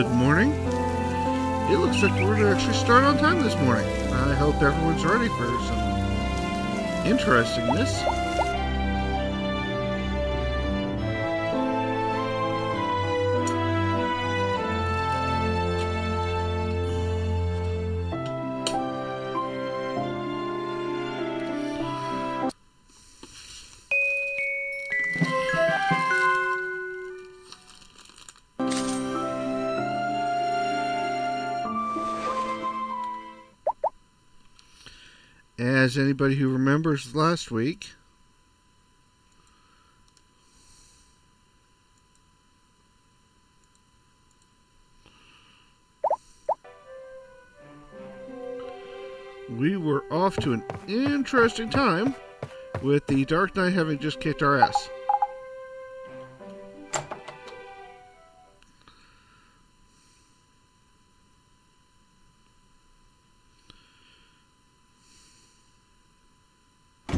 Good morning. It looks like we're going to actually start on time this morning. I hope everyone's ready for some interestingness. As anybody who remembers last week, we were off to an interesting time with the Dark Knight having just kicked our ass.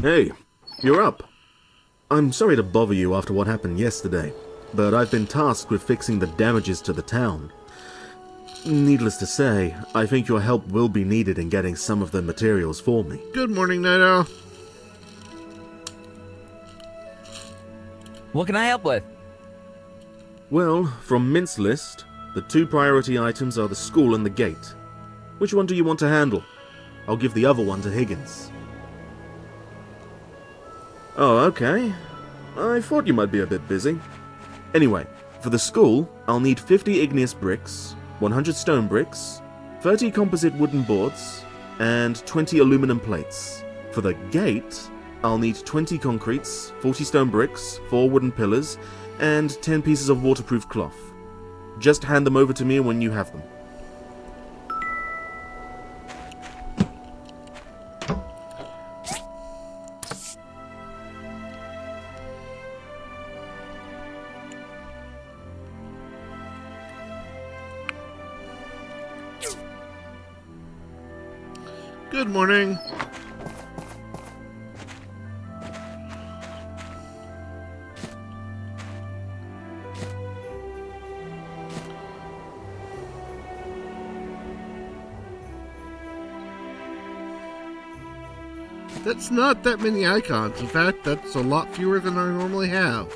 Hey, you're up. I'm sorry to bother you after what happened yesterday, but I've been tasked with fixing the damages to the town. Needless to say, I think your help will be needed in getting some of the materials for me. Good morning, Night Owl. What can I help with? Well, from Mint's list, the two priority items are the school and the gate. Which one do you want to handle? I'll give the other one to Higgins. Oh, okay. I thought you might be a bit busy. Anyway, for the school, I'll need 50 igneous bricks, 100 stone bricks, 30 composite wooden boards, and 20 aluminum plates. For the gate, I'll need 20 concretes, 40 stone bricks, 4 wooden pillars, and 10 pieces of waterproof cloth. Just hand them over to me when you have them. Good morning. That's not that many icons. In fact, that's a lot fewer than I normally have.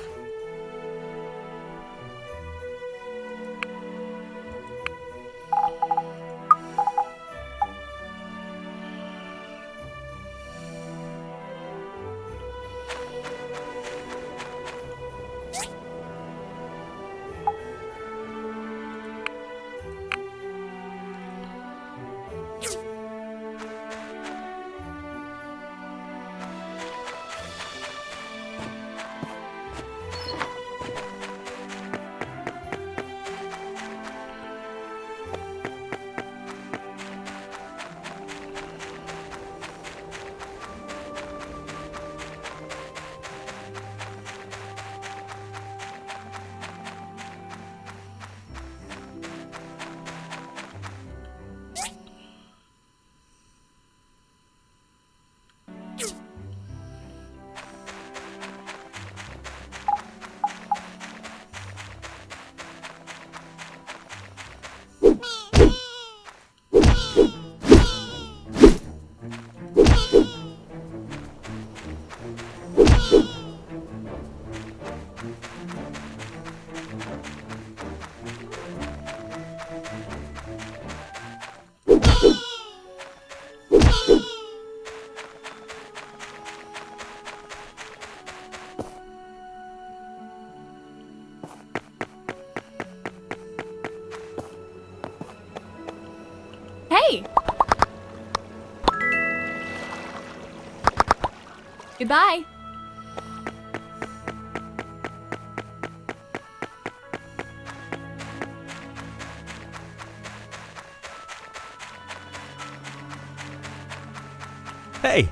Hey! Goodbye. Hey!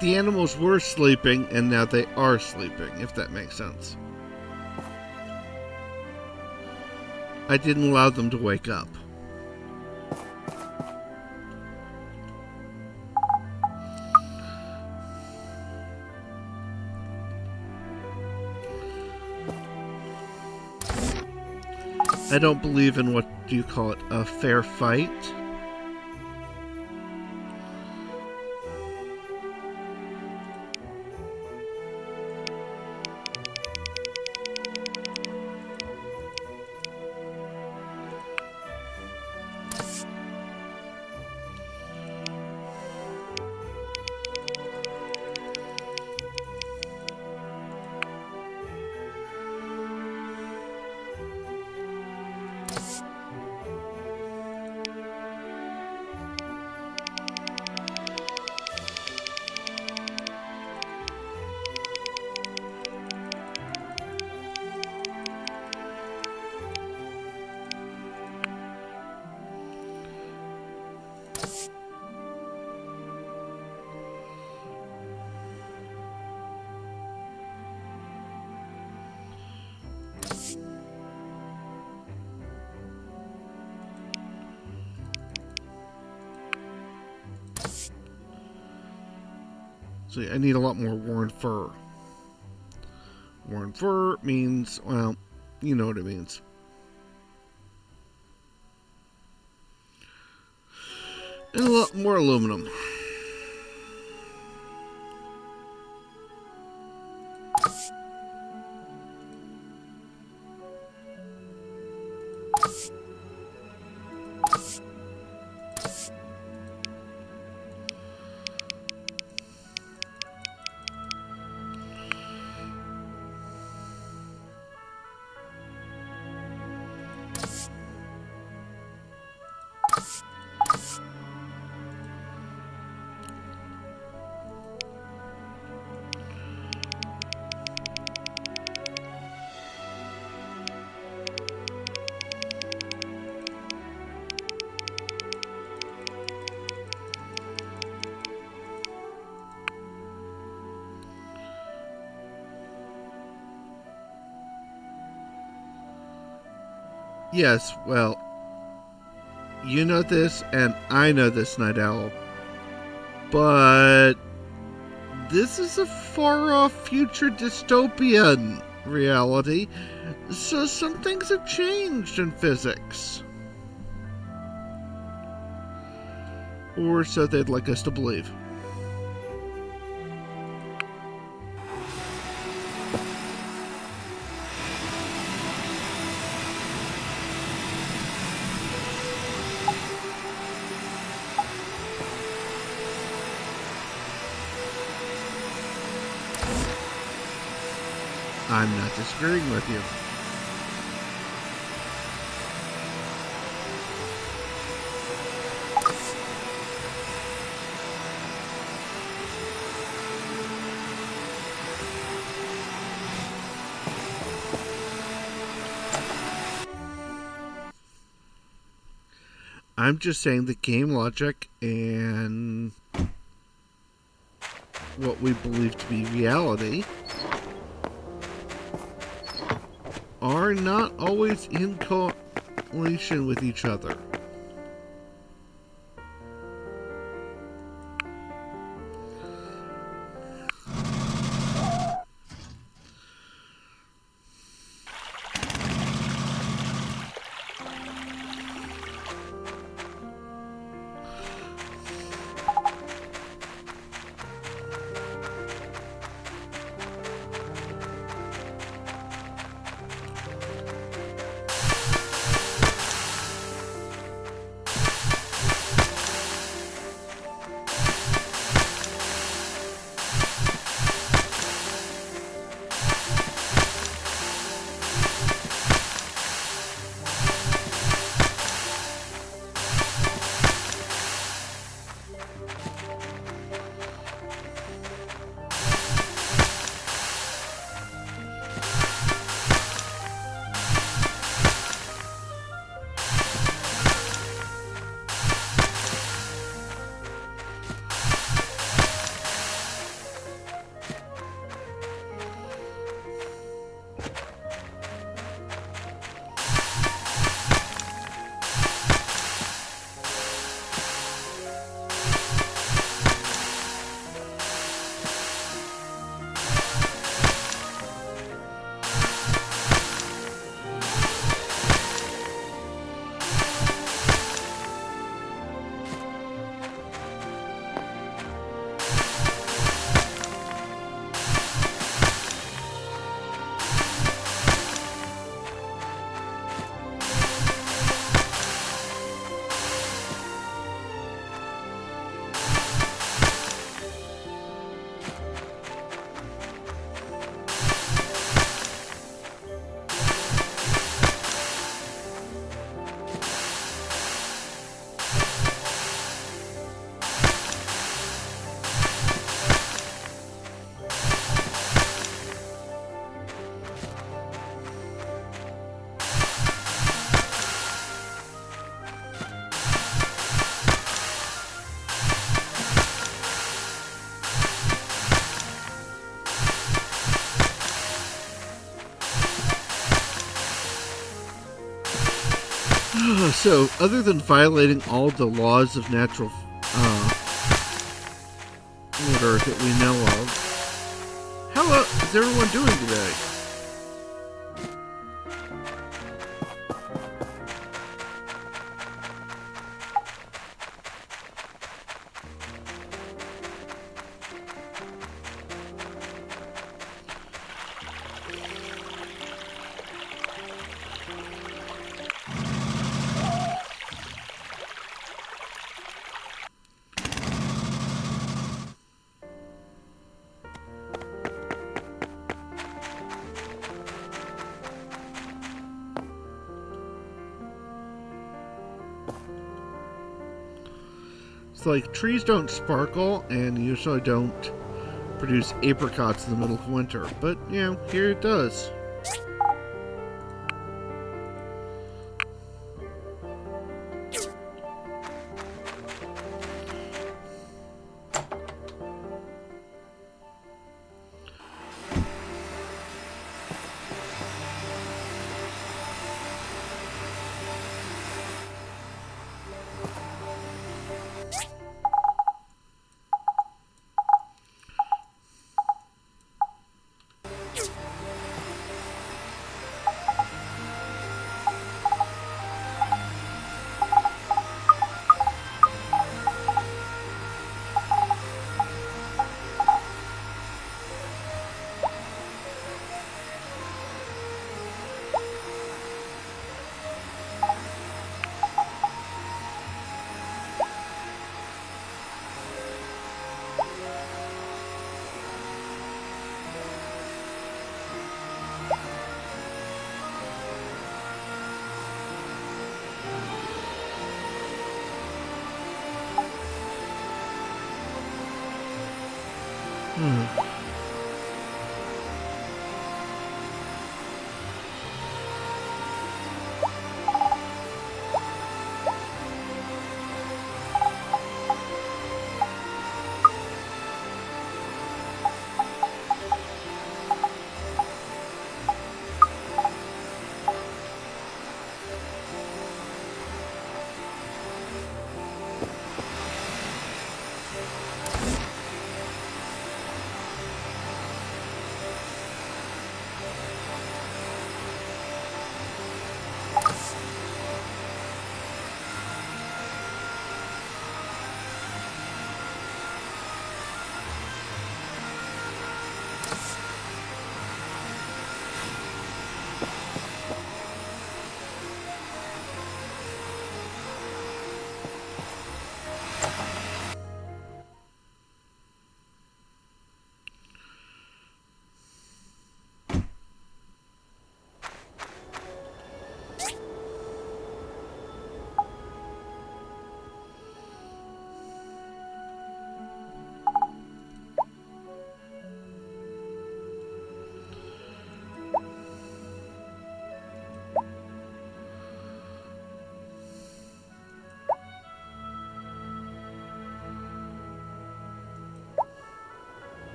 the animals were sleeping and now they are sleeping, if that makes sense. I didn't allow them to wake up. I don't believe in, what do you call it, a fair fight. So I need a lot more worn fur. Worn fur means, well, you know what it means. And a lot more aluminum. Yes, well, you know this, and I know this, Night Owl. But this is a far-off future dystopian reality, so some things have changed in physics. Or so they'd like us to believe. I'm not disagreeing with you. I'm just saying the game logic and what we believe to be reality are not always in correlation with each other. So, other than violating all the laws of natural order that we know of, how is everyone doing today? It's like trees don't sparkle and usually don't produce apricots in the middle of winter, but here it does.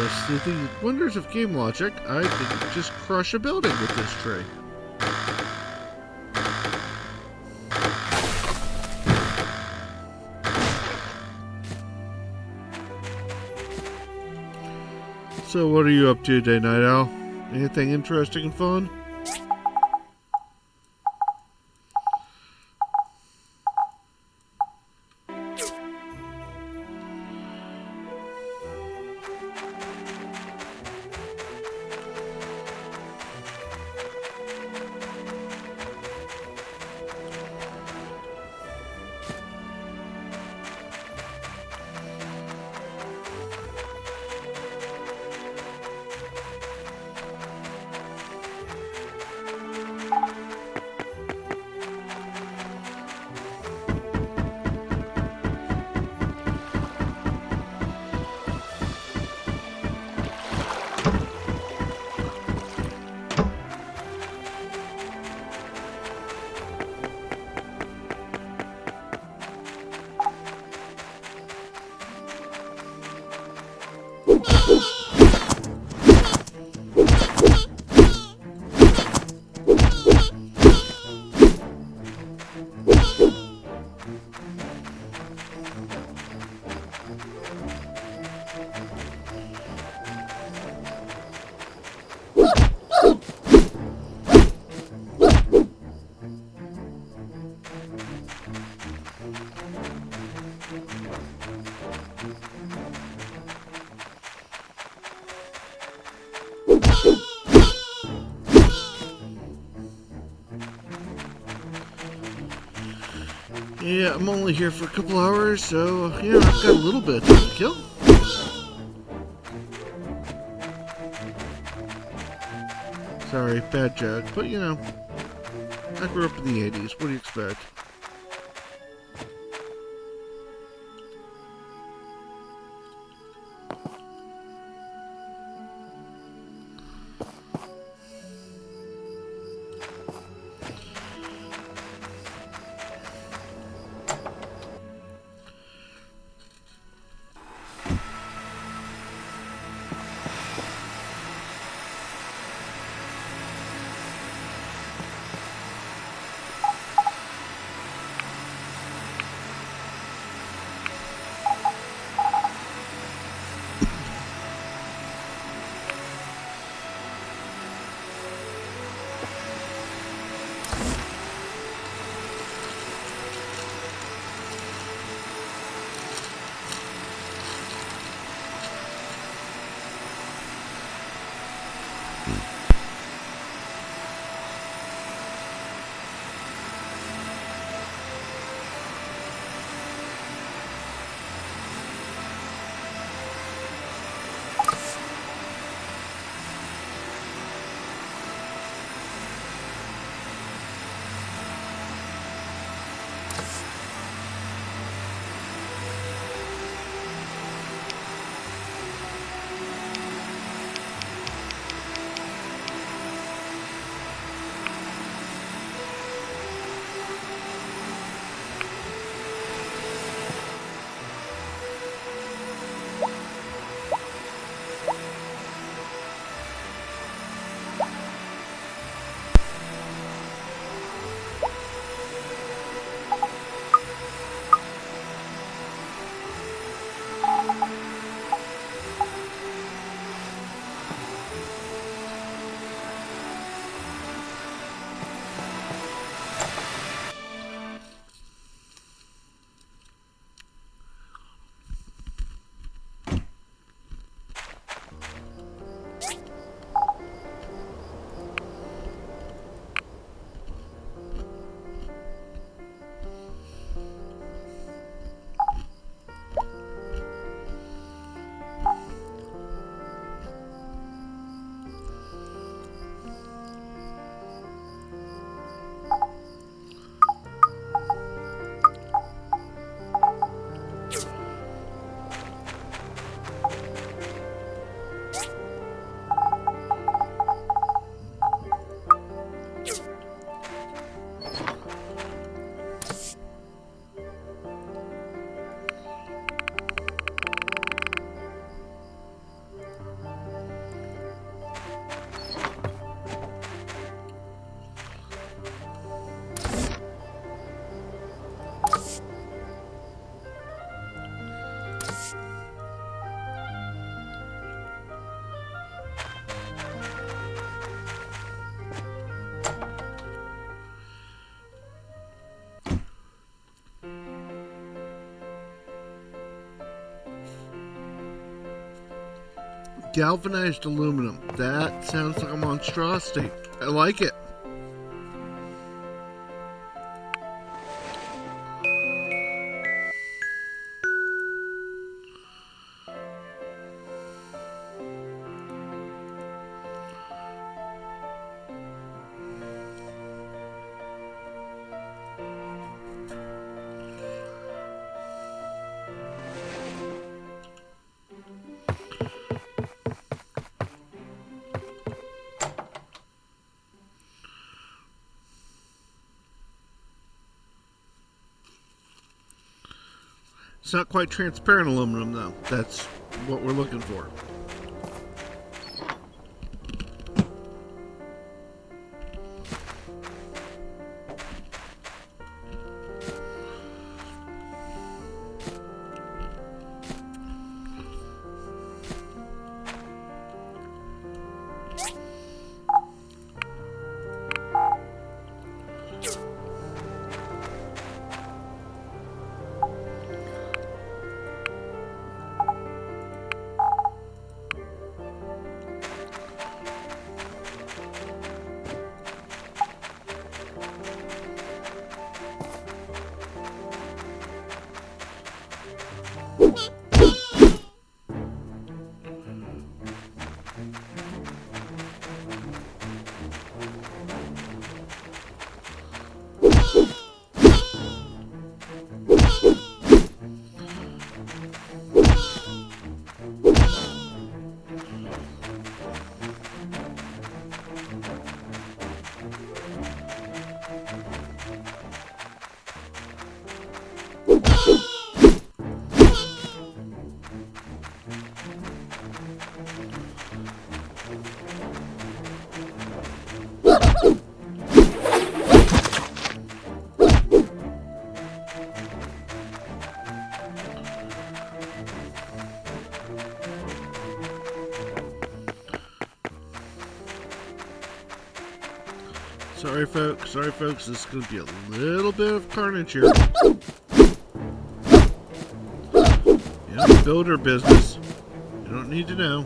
yes, through the wonders of game logic, I could just crush a building with this tree. So what are you up to today, Night Owl? Anything interesting and fun? Yeah, I'm only here for a couple hours, so yeah, I've got a little bit of time to kill. Sorry, bad joke, but you know, I grew up in the 80s, what do you expect? Galvanized aluminum. That sounds like a monstrosity. I like it. It's not quite transparent aluminum, though. That's what we're looking for. Sorry, folks. Sorry, folks. This is going to be a little bit of carnage here. Yeah, builder business. You don't need to know.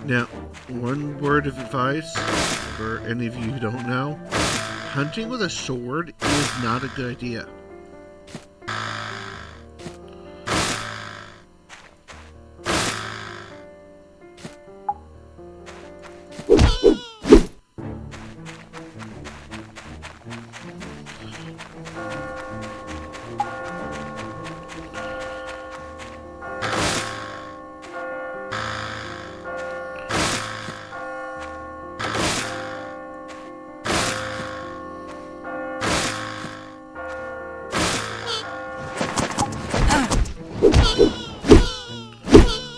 Now, one word of advice for any of you who don't know. Hunting with a sword is not a good idea.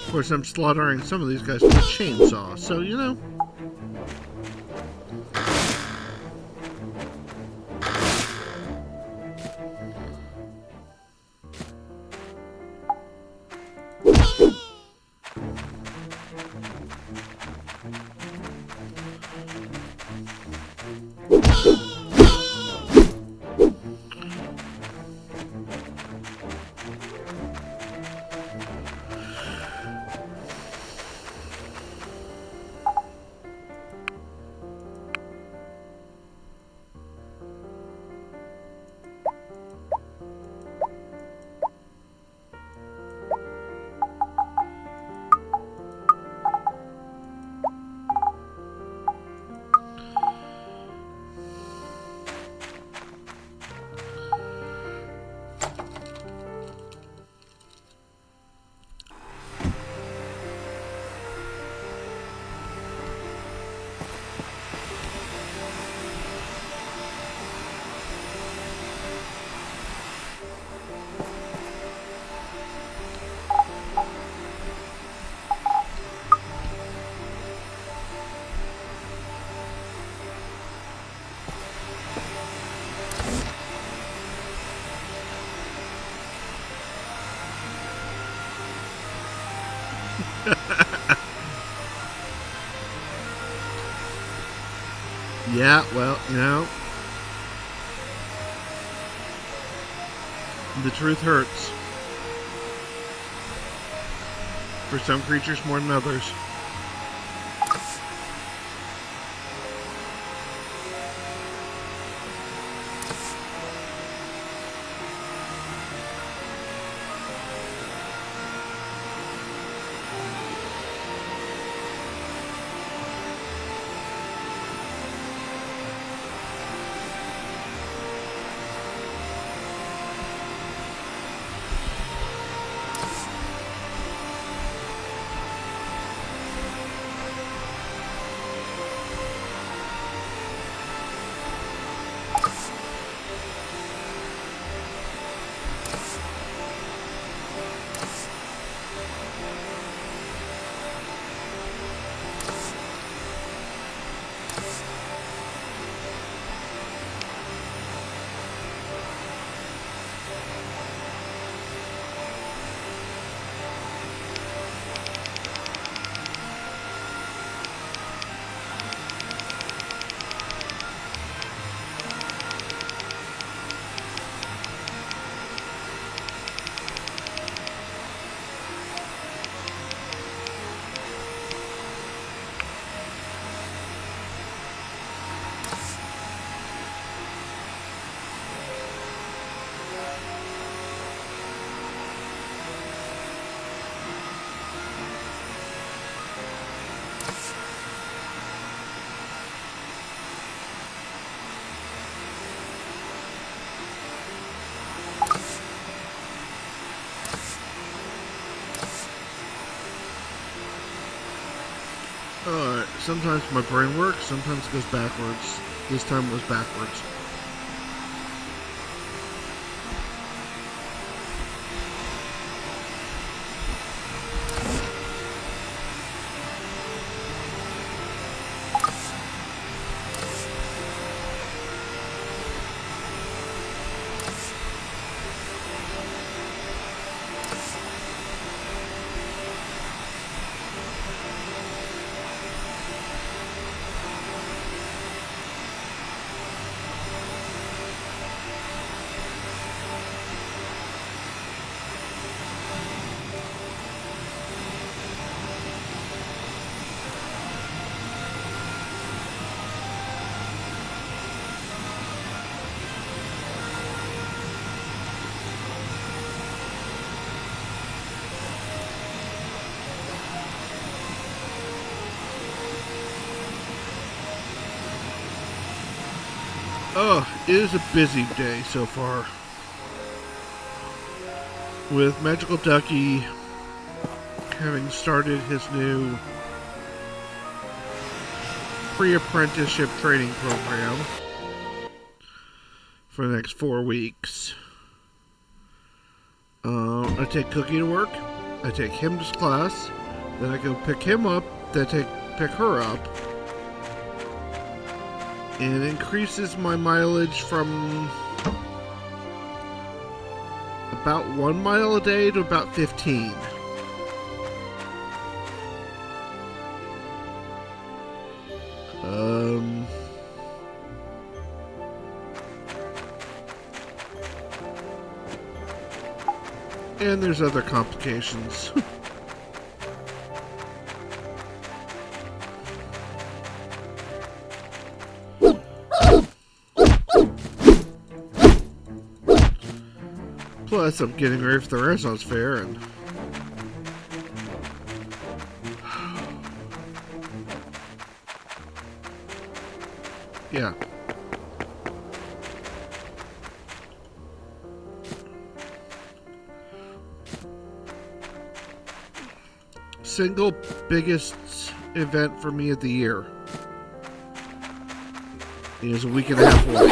Of course, I'm slaughtering some of these guys with a chainsaw, so you know. Yeah, well, you know, the truth hurts. For some creatures more than others. Sometimes my brain works, sometimes it goes backwards. This time it was backwards. Oh, it is a busy day so far. With Magical Ducky having started his new pre-apprenticeship training program for the next 4 weeks. I take Cookie to work. I take him to class, then I go pick him up, then pick her up, and increases my mileage from about 1 mile a day to about 15. And there's other complications. Plus, I'm getting ready for the Renaissance Fair, and yeah. Single biggest event for me of the year is a week and a half away.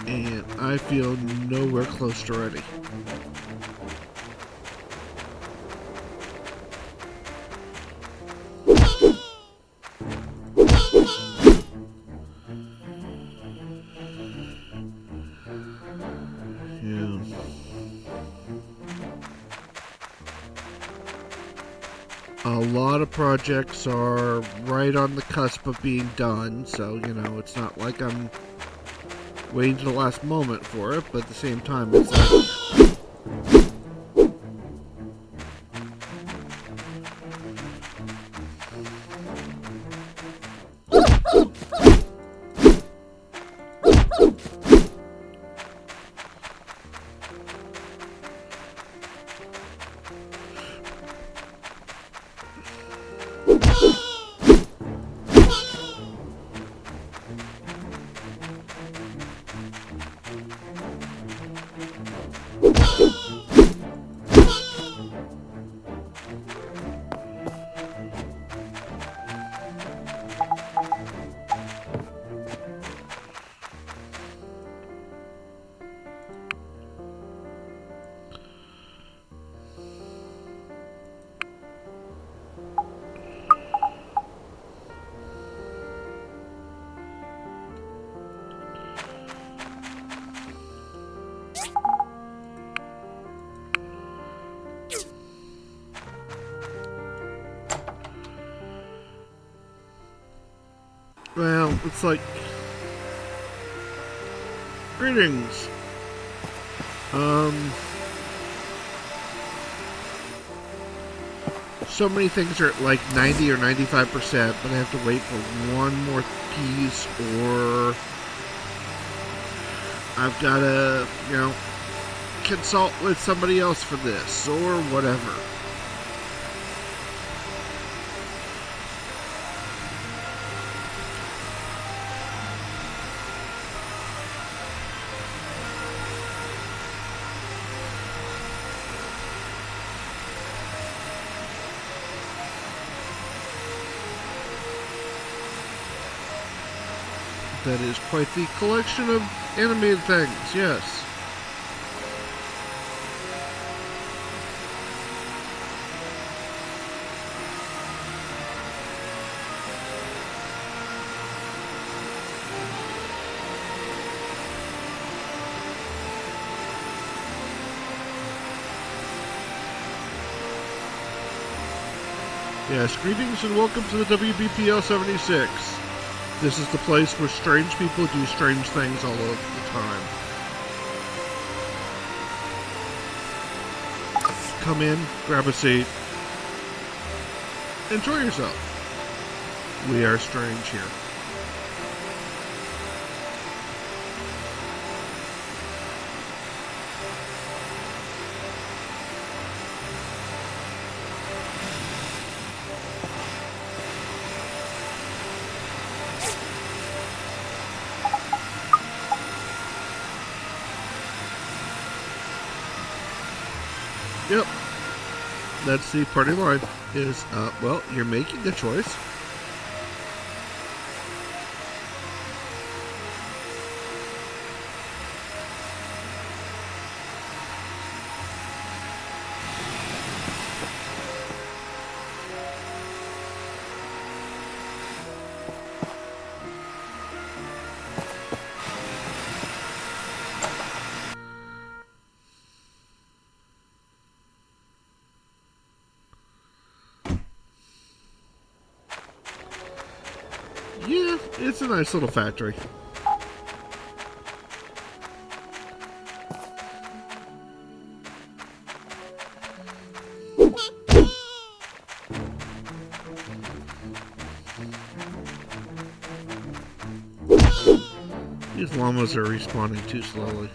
And I feel nowhere close to ready. A lot of projects are right on the cusp of being done, so, you know, it's not like I'm waiting to the last moment for it, but at the same time, it's like... Well, it's like... Greetings! So many things are at like 90 or 95%, but I have to wait for one more piece, or... I've gotta, you know, consult with somebody else for this, or whatever. That is quite the collection of animated things, yes. Yes, greetings and welcome to the WBPL 76. This is the place where strange people do strange things all of the time. Come in, grab a seat, enjoy yourself. We are strange here. Yep. That's the party line. Is, well, you're making a choice. It's a nice little factory. These llamas are respawning too slowly.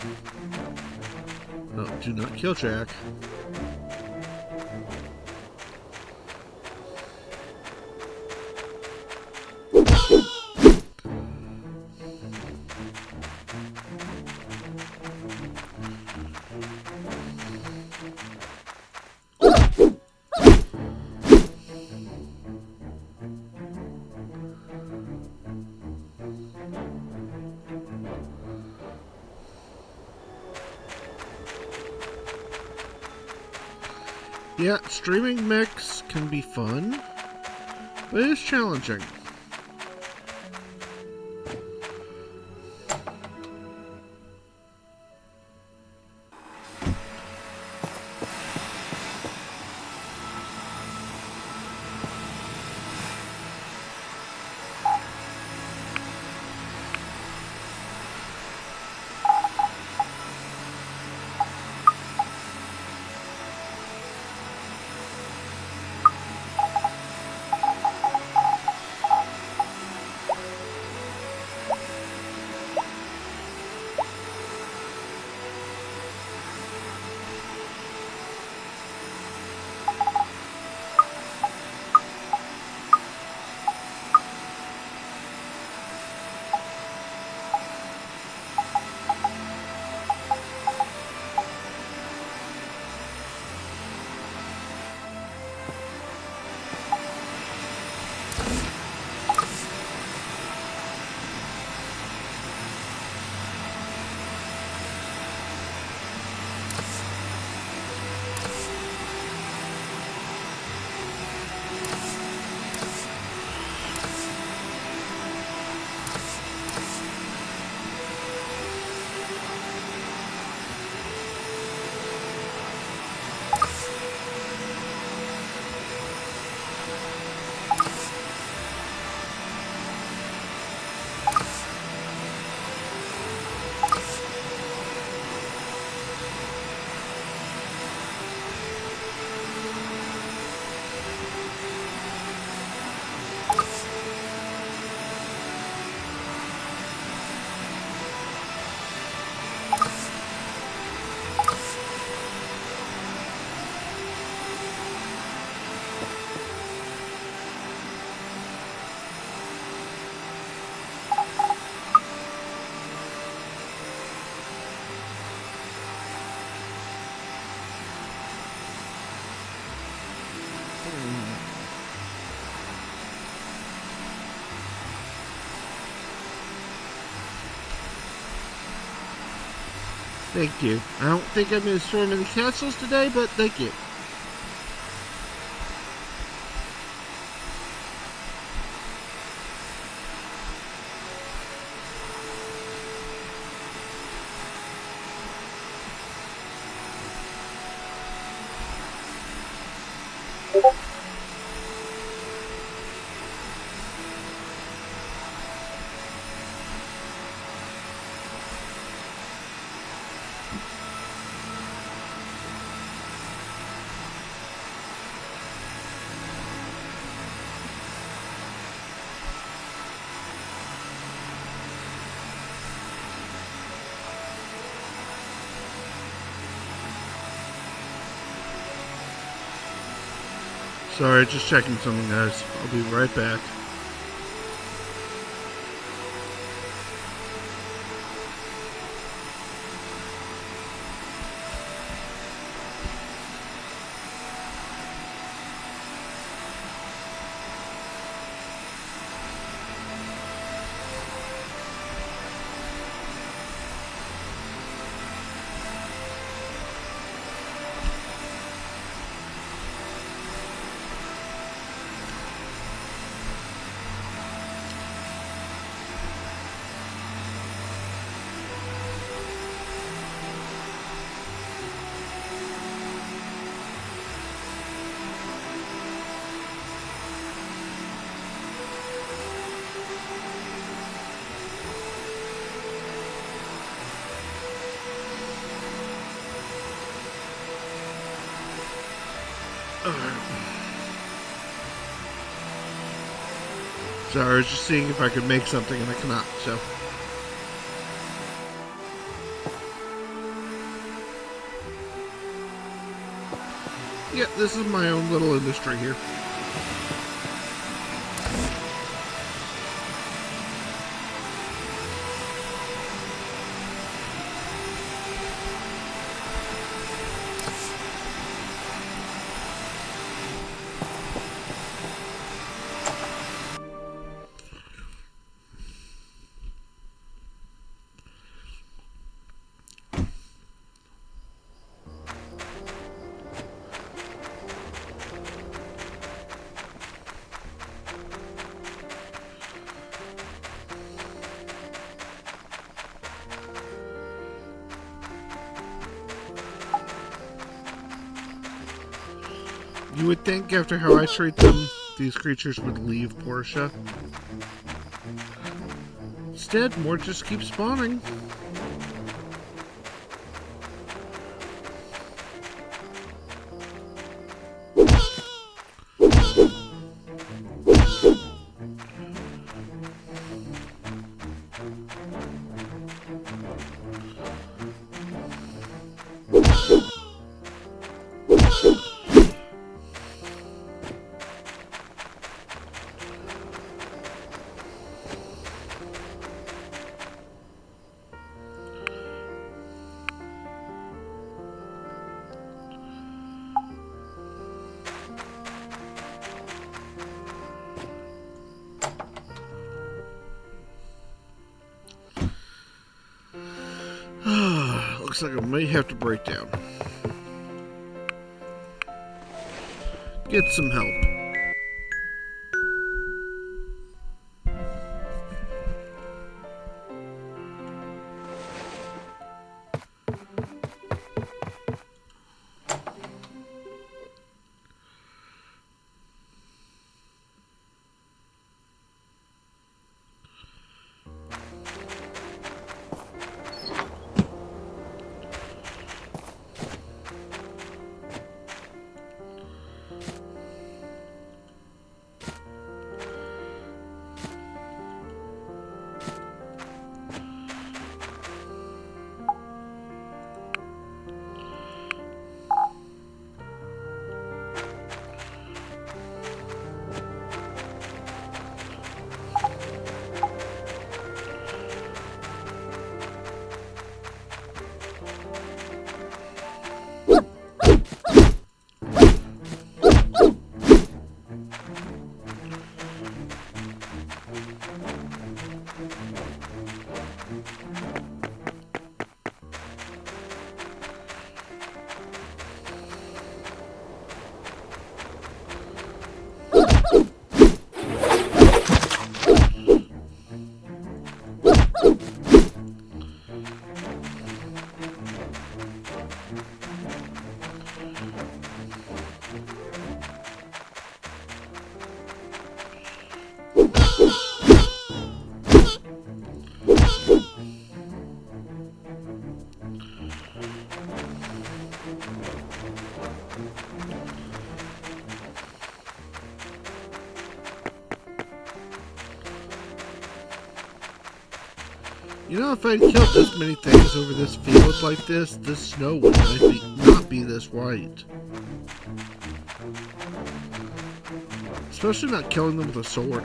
Oh, do not kill Jack. Yeah, streaming mechs can be fun, but it is challenging. Thank you. I don't think I'm going to storm any castles today, but thank you. Sorry, just checking something, guys. I'll be right back. So I was just seeing if I could make something, and I cannot, so. Yeah, this is my own little industry here. You would think after how I treat them, these creatures would leave Portia. Instead, more just keep spawning. Looks like I may have to break down. Get some help. You know, if I'd killed this many things over this field like this snow would not be this white. Especially not killing them with a sword.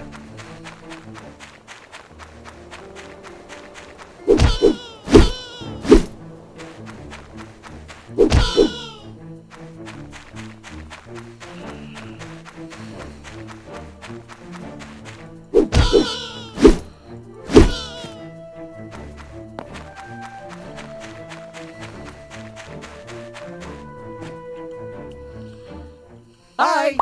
Hi!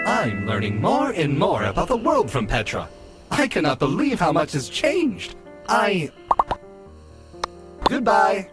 I'm learning more and more about the world from Petra. I cannot believe how much has changed. Goodbye.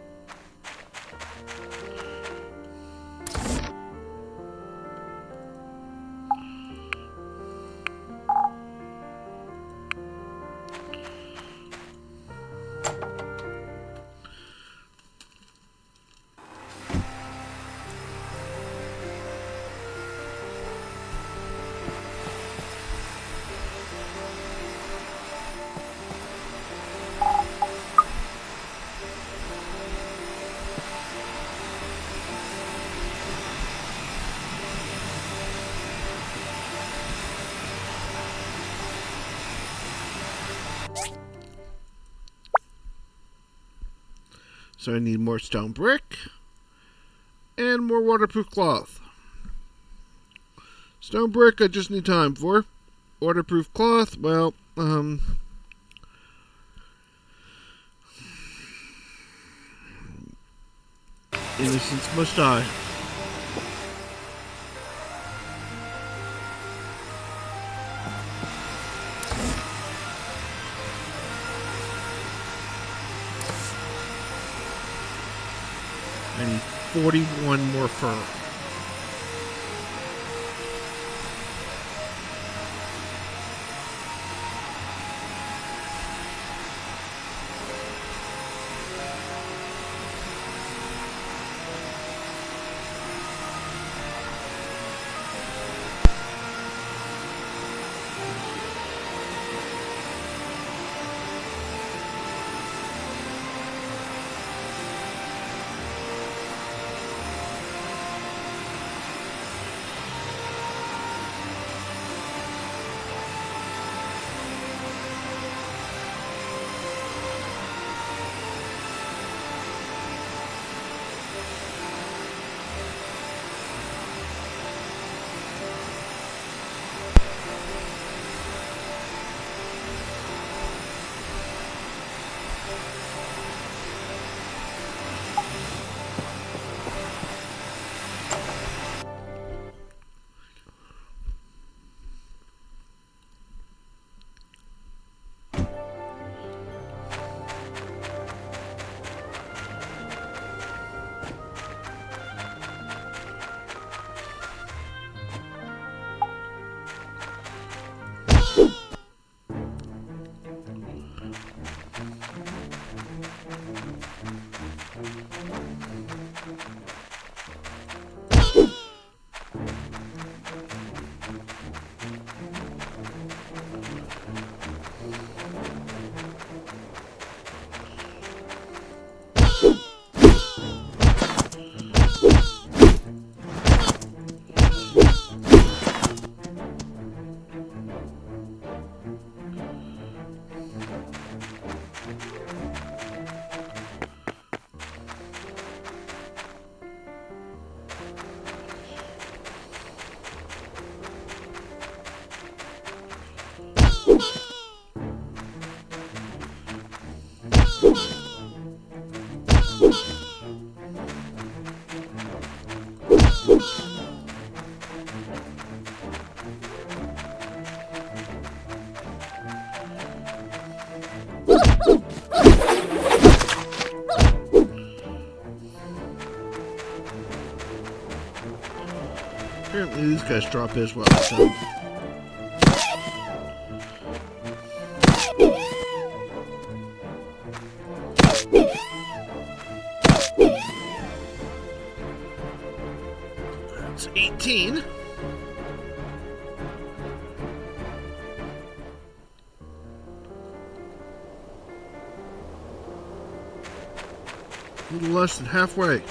So I need more stone brick and more waterproof cloth. Stone brick I just need time for. Waterproof cloth, well, innocence must die. I need 41 more fur. Apparently these guys drop as well, so. That's 18. A little less than halfway.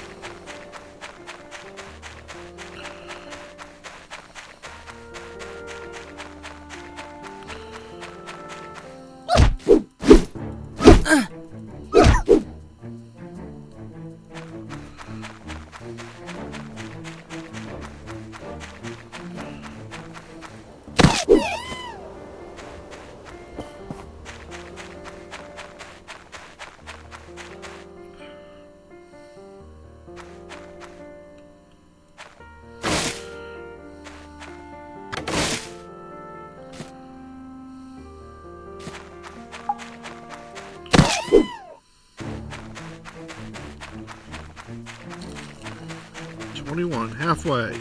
Halfway.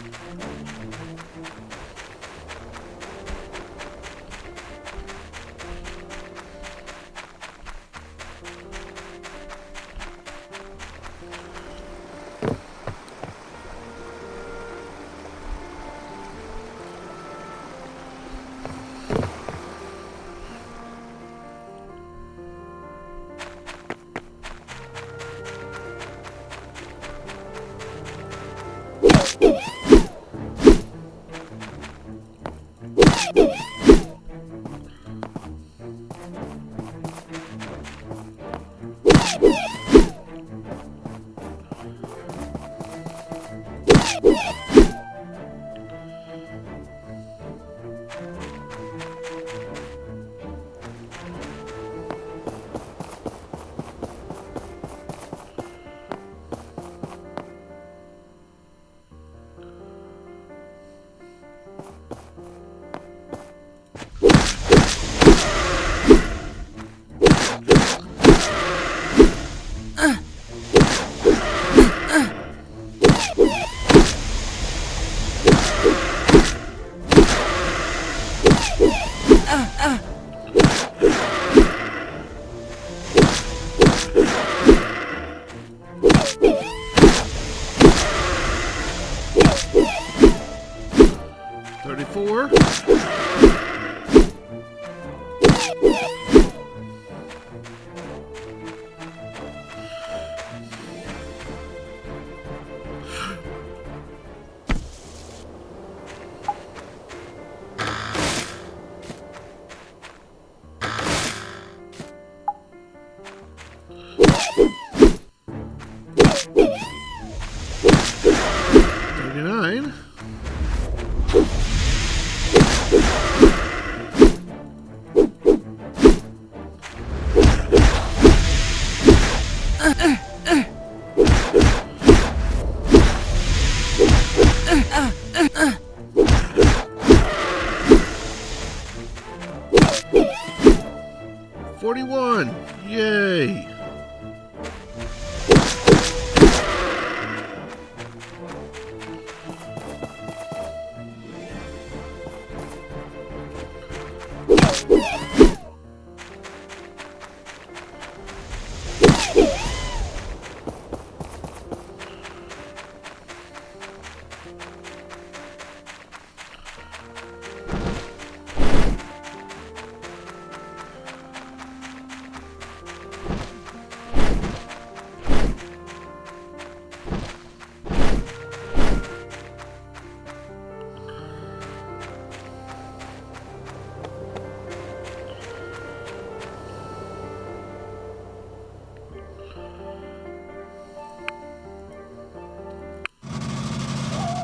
41! Yay!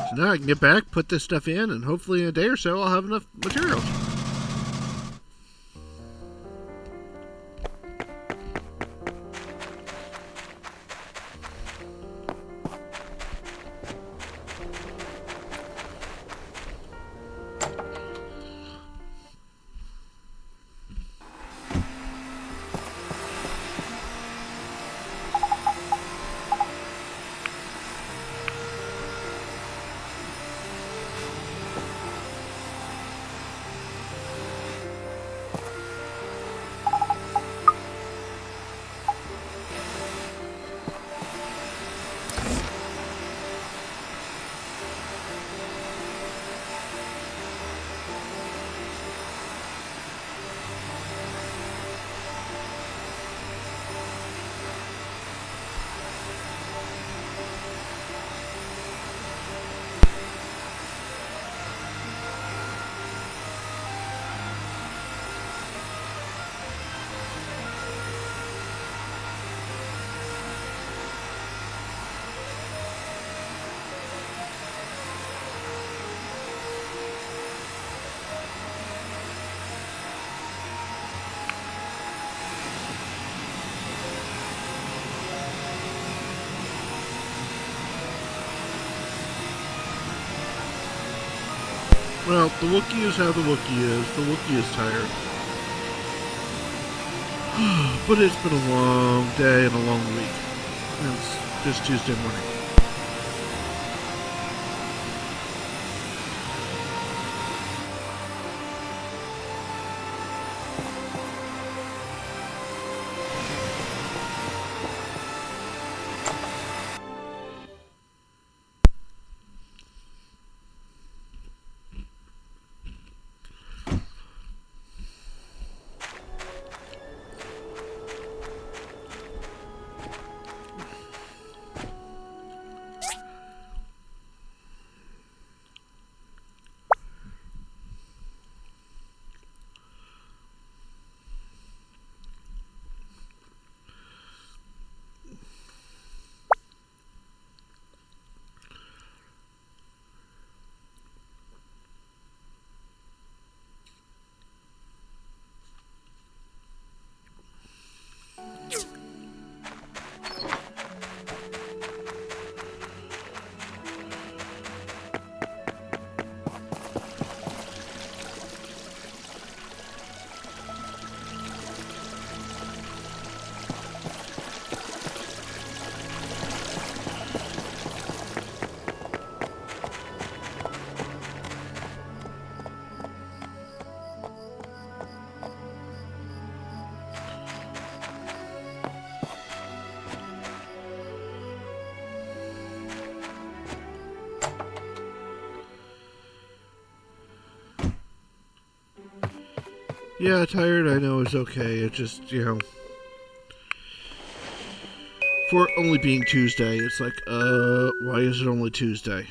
So now I can get back, put this stuff in, and hopefully in a day or so I'll have enough materials. Well, the Wookiee is how the Wookiee is. The Wookiee is tired. But it's been a long day and a long week. And it's just Tuesday morning. Yeah, tired, I know, is okay. It just, for it only being Tuesday, it's like, why is it only Tuesday?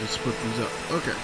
split these up. Okay.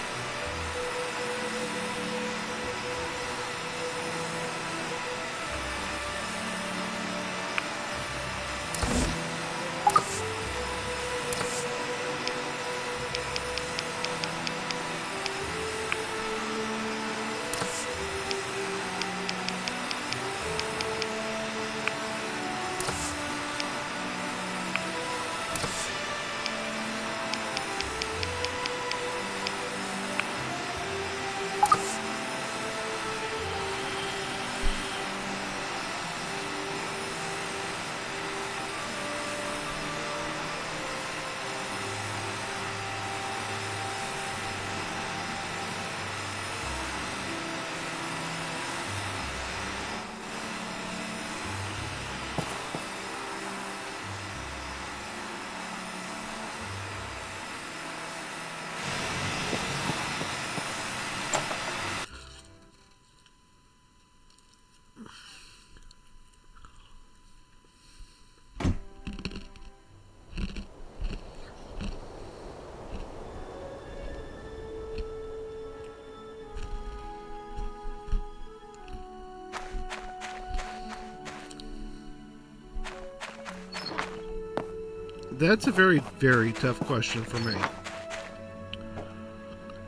That's a very, very tough question for me.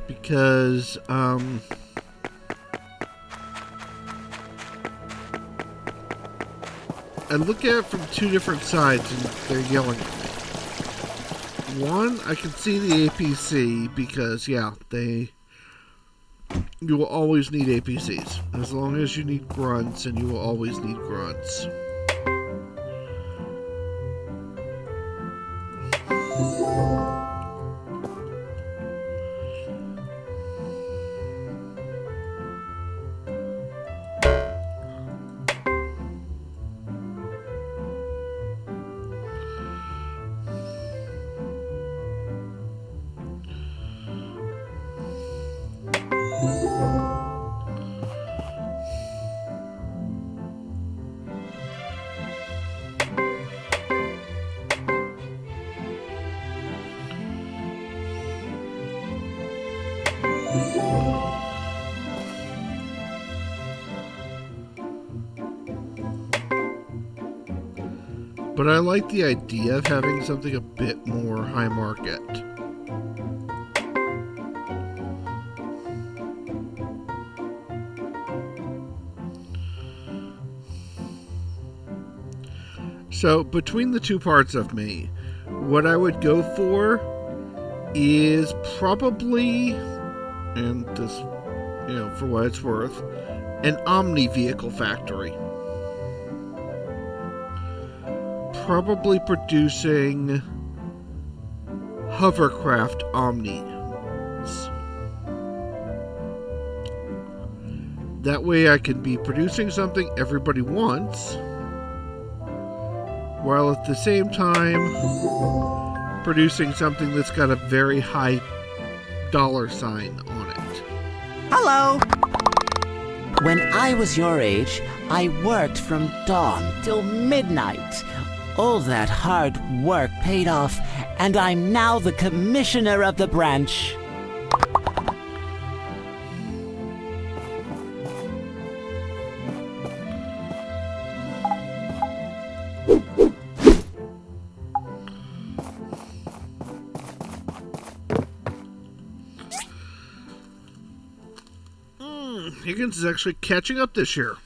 Because, I look at it from two different sides and they're yelling at me. One, I can see the APC because, yeah, you will always need APCs. As long as you need grunts, and you will always need grunts. But I like the idea of having something a bit more high market. So, between the two parts of me, what I would go for is probably, and this, for what it's worth, an Omni vehicle factory. Probably producing hovercraft Omnis. That way I can be producing something everybody wants, while at the same time producing something that's got a very high dollar sign on it. Hello! When I was your age, I worked from dawn till midnight. All that hard work paid off, and I'm now the commissioner of the branch. Higgins is actually catching up this year.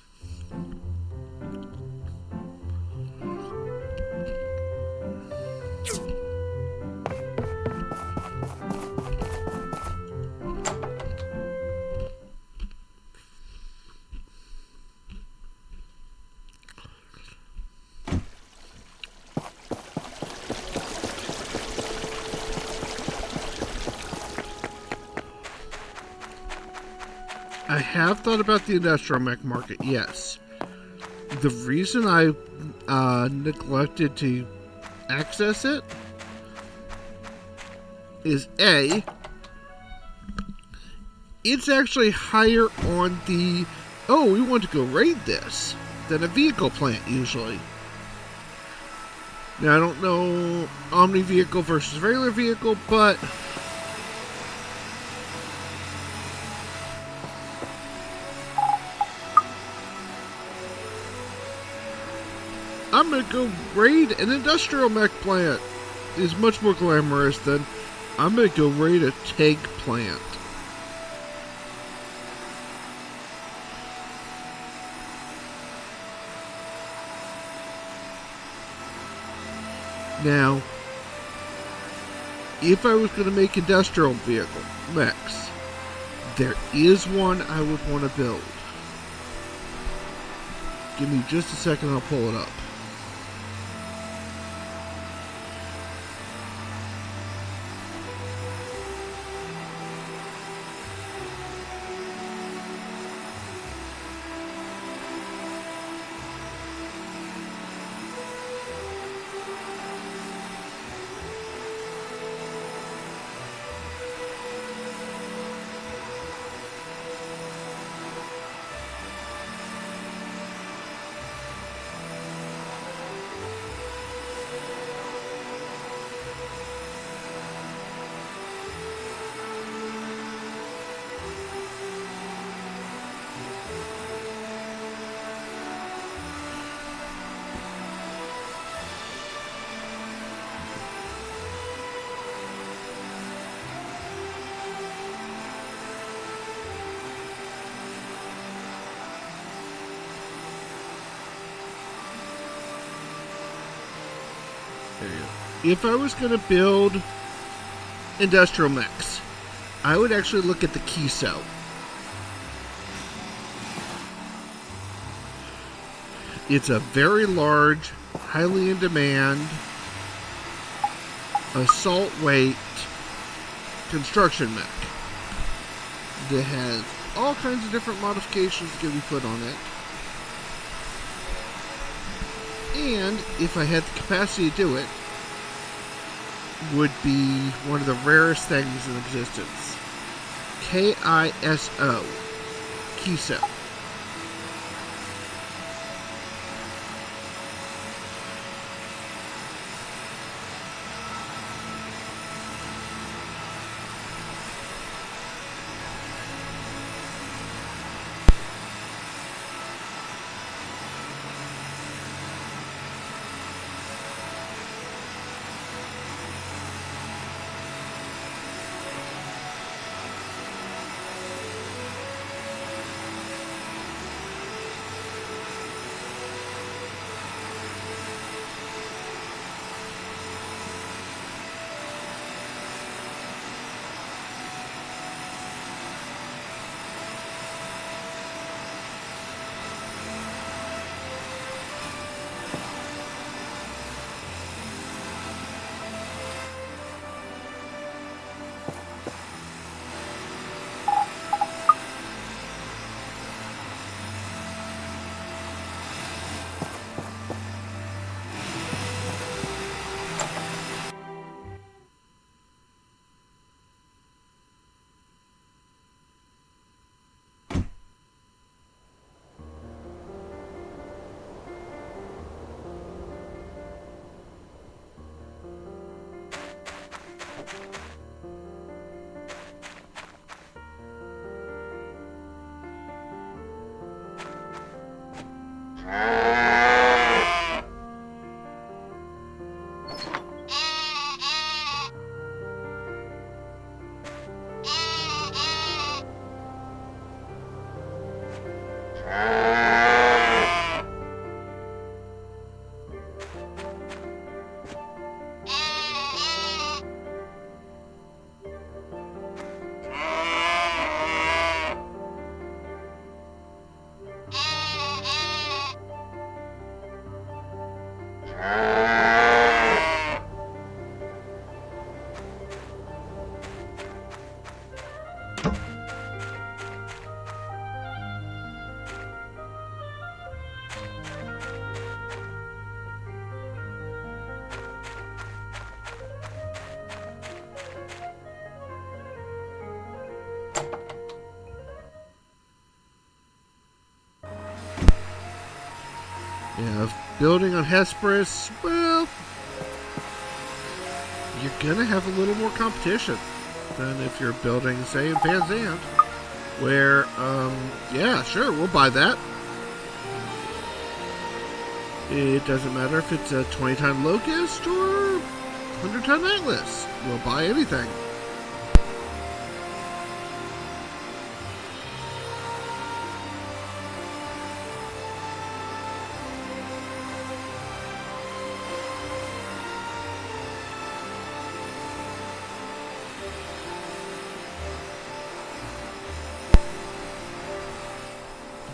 I have thought about the industrial mech market, yes. The reason I neglected to access it is A, it's actually higher on the, oh, we want to go raid this, than a vehicle plant usually. Now, I don't know Omni vehicle versus regular vehicle, but I'm gonna go raid an industrial mech plant is much more glamorous than I'm gonna go raid a tank plant. Now, if I was going to make industrial vehicle mechs, there is one I would want to build. Give me just a second, I'll pull it up. If I was going to build industrial mechs, I would actually look at the Kiso. It's a very large, highly in demand, assault weight construction mech that has all kinds of different modifications that can be put on it. And if I had the capacity to do it, would be one of the rarest things in existence. Kiso. Kiso. Yeah, building on Hesperus, well, you're gonna have a little more competition than if you're building, say, in Van Zandt, where, yeah, sure, we'll buy that. It doesn't matter if it's a 20-ton locust or 100-ton atlas. We'll buy anything.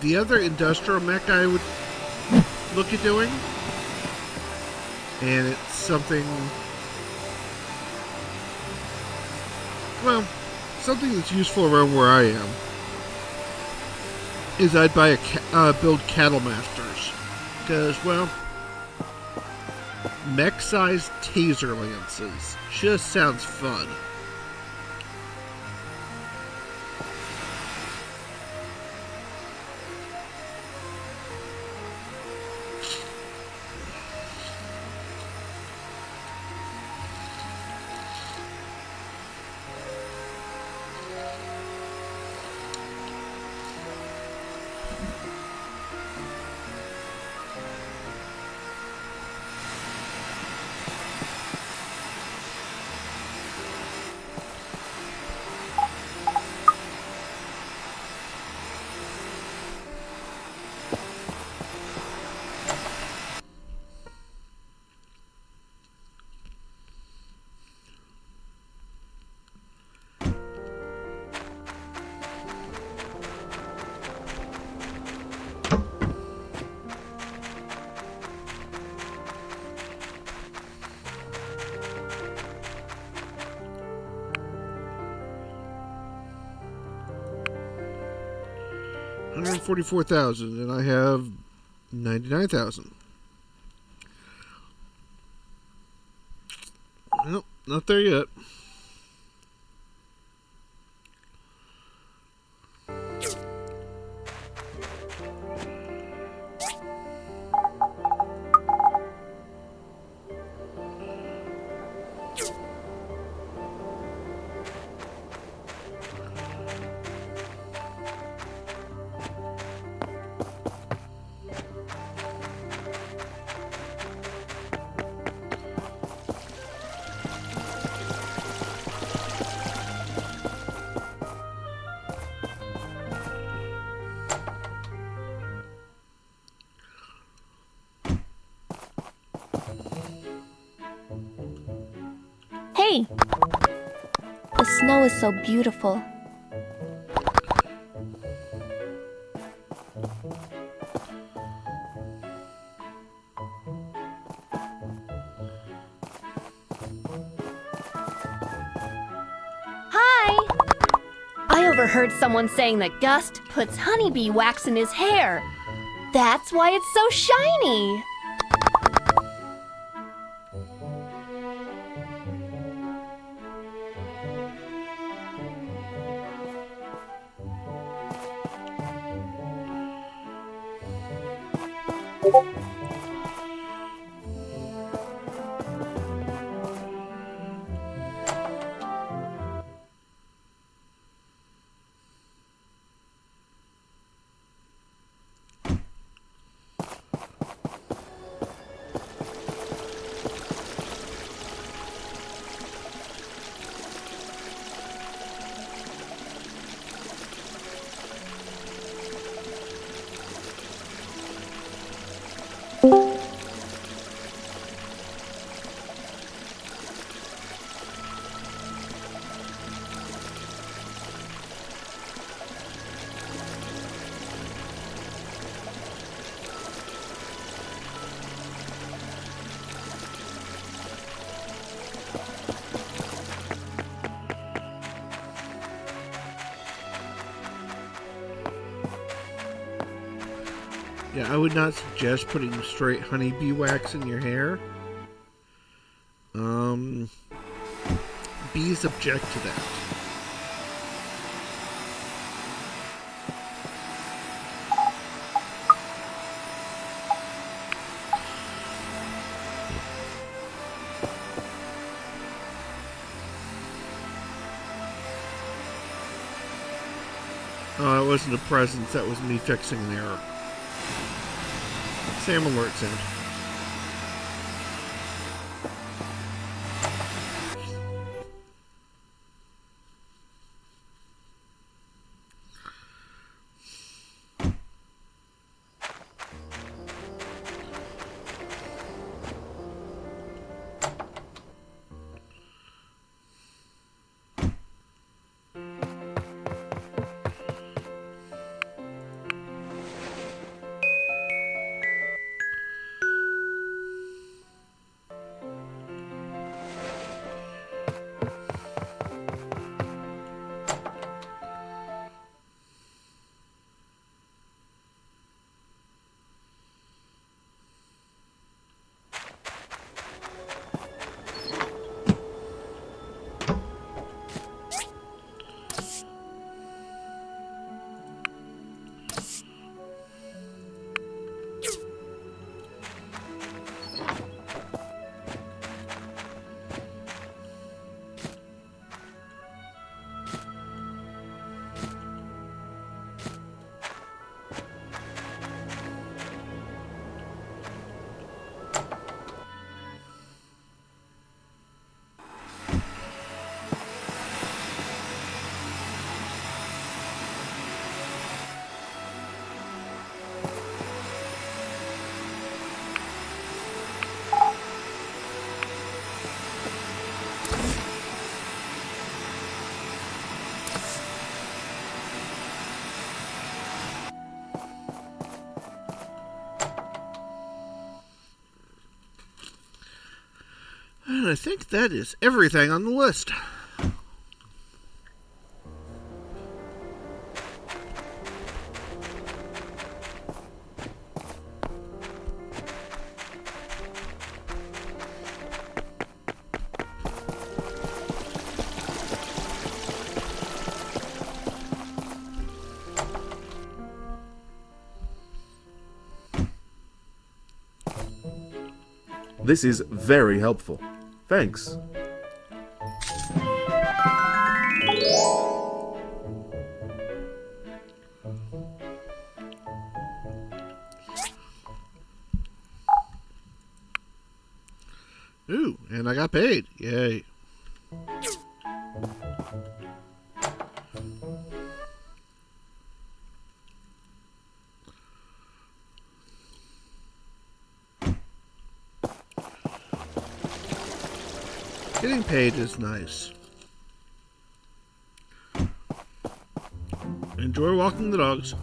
The other industrial mech I would look at doing, and it's something, well, something that's useful around where I am, is I'd buy build cattle masters, because, well, mech-sized taser lances just sounds fun. $144,000, and I have 99,000. Nope, not there yet. Hey! The snow is so beautiful. Hi! I overheard someone saying that Gust puts honeybee wax in his hair. That's why it's so shiny! Yeah, I would not suggest putting straight honeybee wax in your hair. Bees object to that. Oh, that wasn't a presence, that was me fixing an error. Sam alert sound. And I think that is everything on the list. This is very helpful. Thanks. Ooh, and I got paid. Yay. Getting paid is nice. Enjoy walking the dogs.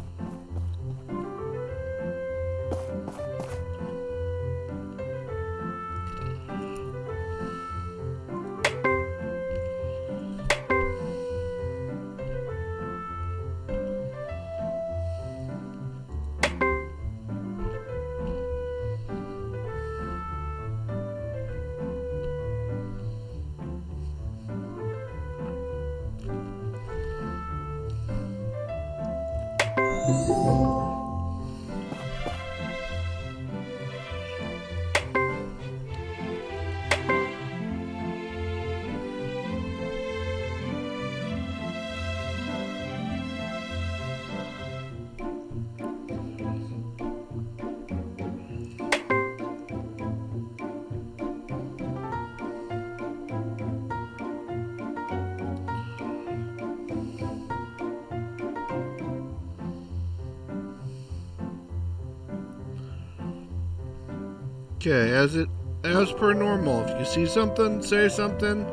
Okay, as per normal, if you see something, say something.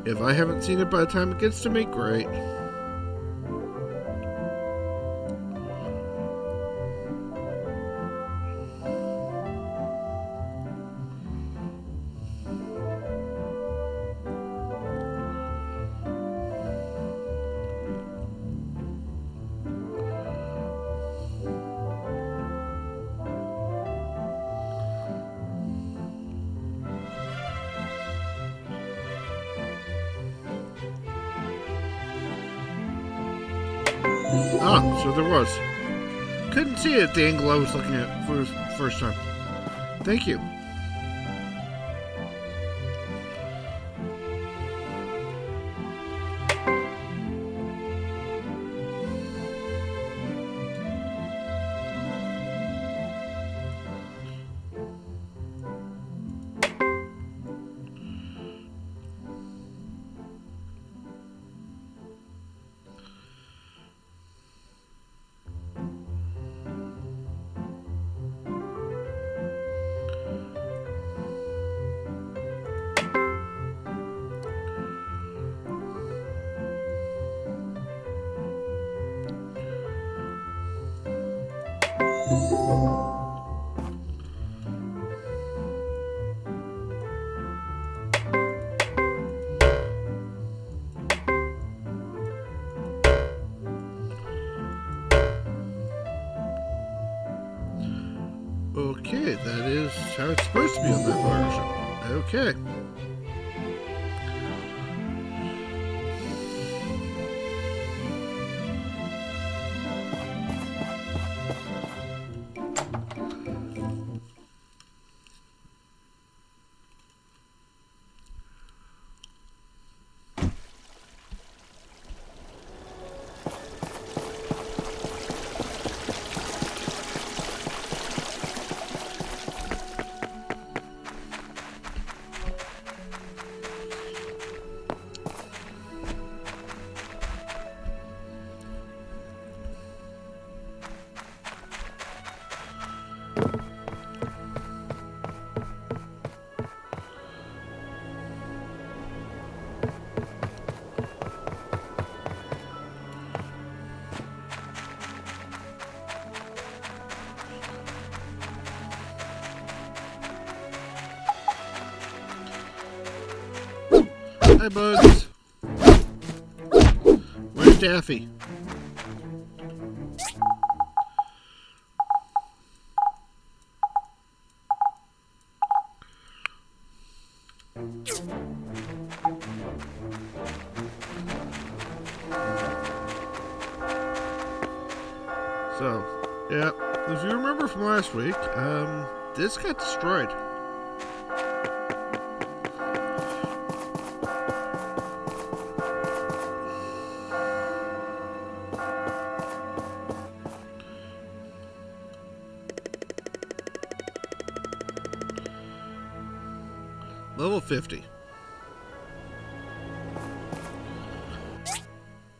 If I haven't seen it by the time it gets to me, great. Ah, so there was. Couldn't see it at the angle I was looking at for the first time. Thank you. Okay, that is how it's supposed to be on that version. Okay. Hi, Bugs. Where's Daffy? So, yeah, if you remember from last week, this got destroyed. Level 50.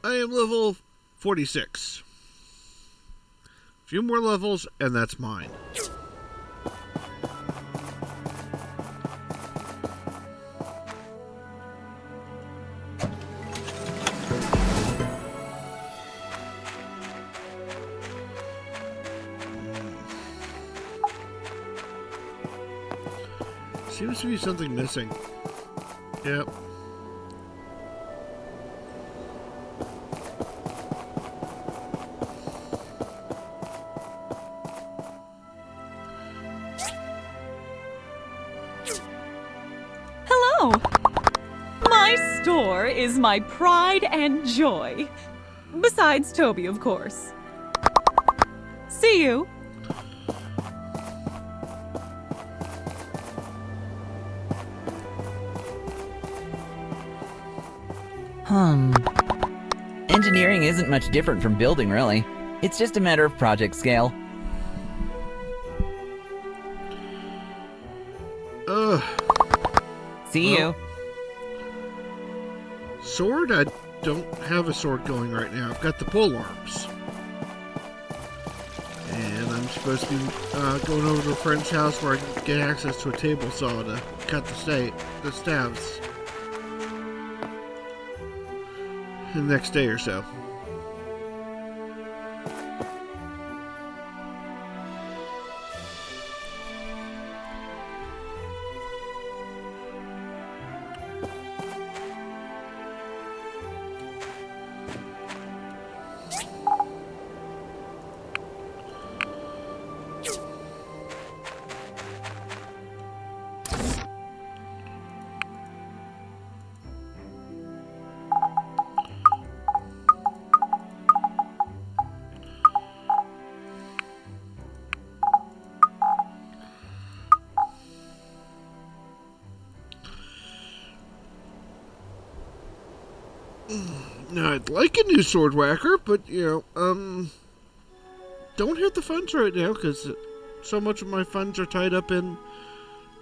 I am level 46. A few more levels, and that's mine. Seems to be something missing. Yep. Hello! My store is my pride and joy. Besides Toby, of course. See you. Engineering isn't much different from building, really. It's just a matter of project scale. See you. Sword? I don't have a sword going right now. I've got the pole arms. And I'm supposed to be going over to a friend's house where I can get access to a table saw to cut the staves. The next day or so. Now, I'd like a new sword whacker, but, don't hit the funds right now, because so much of my funds are tied up in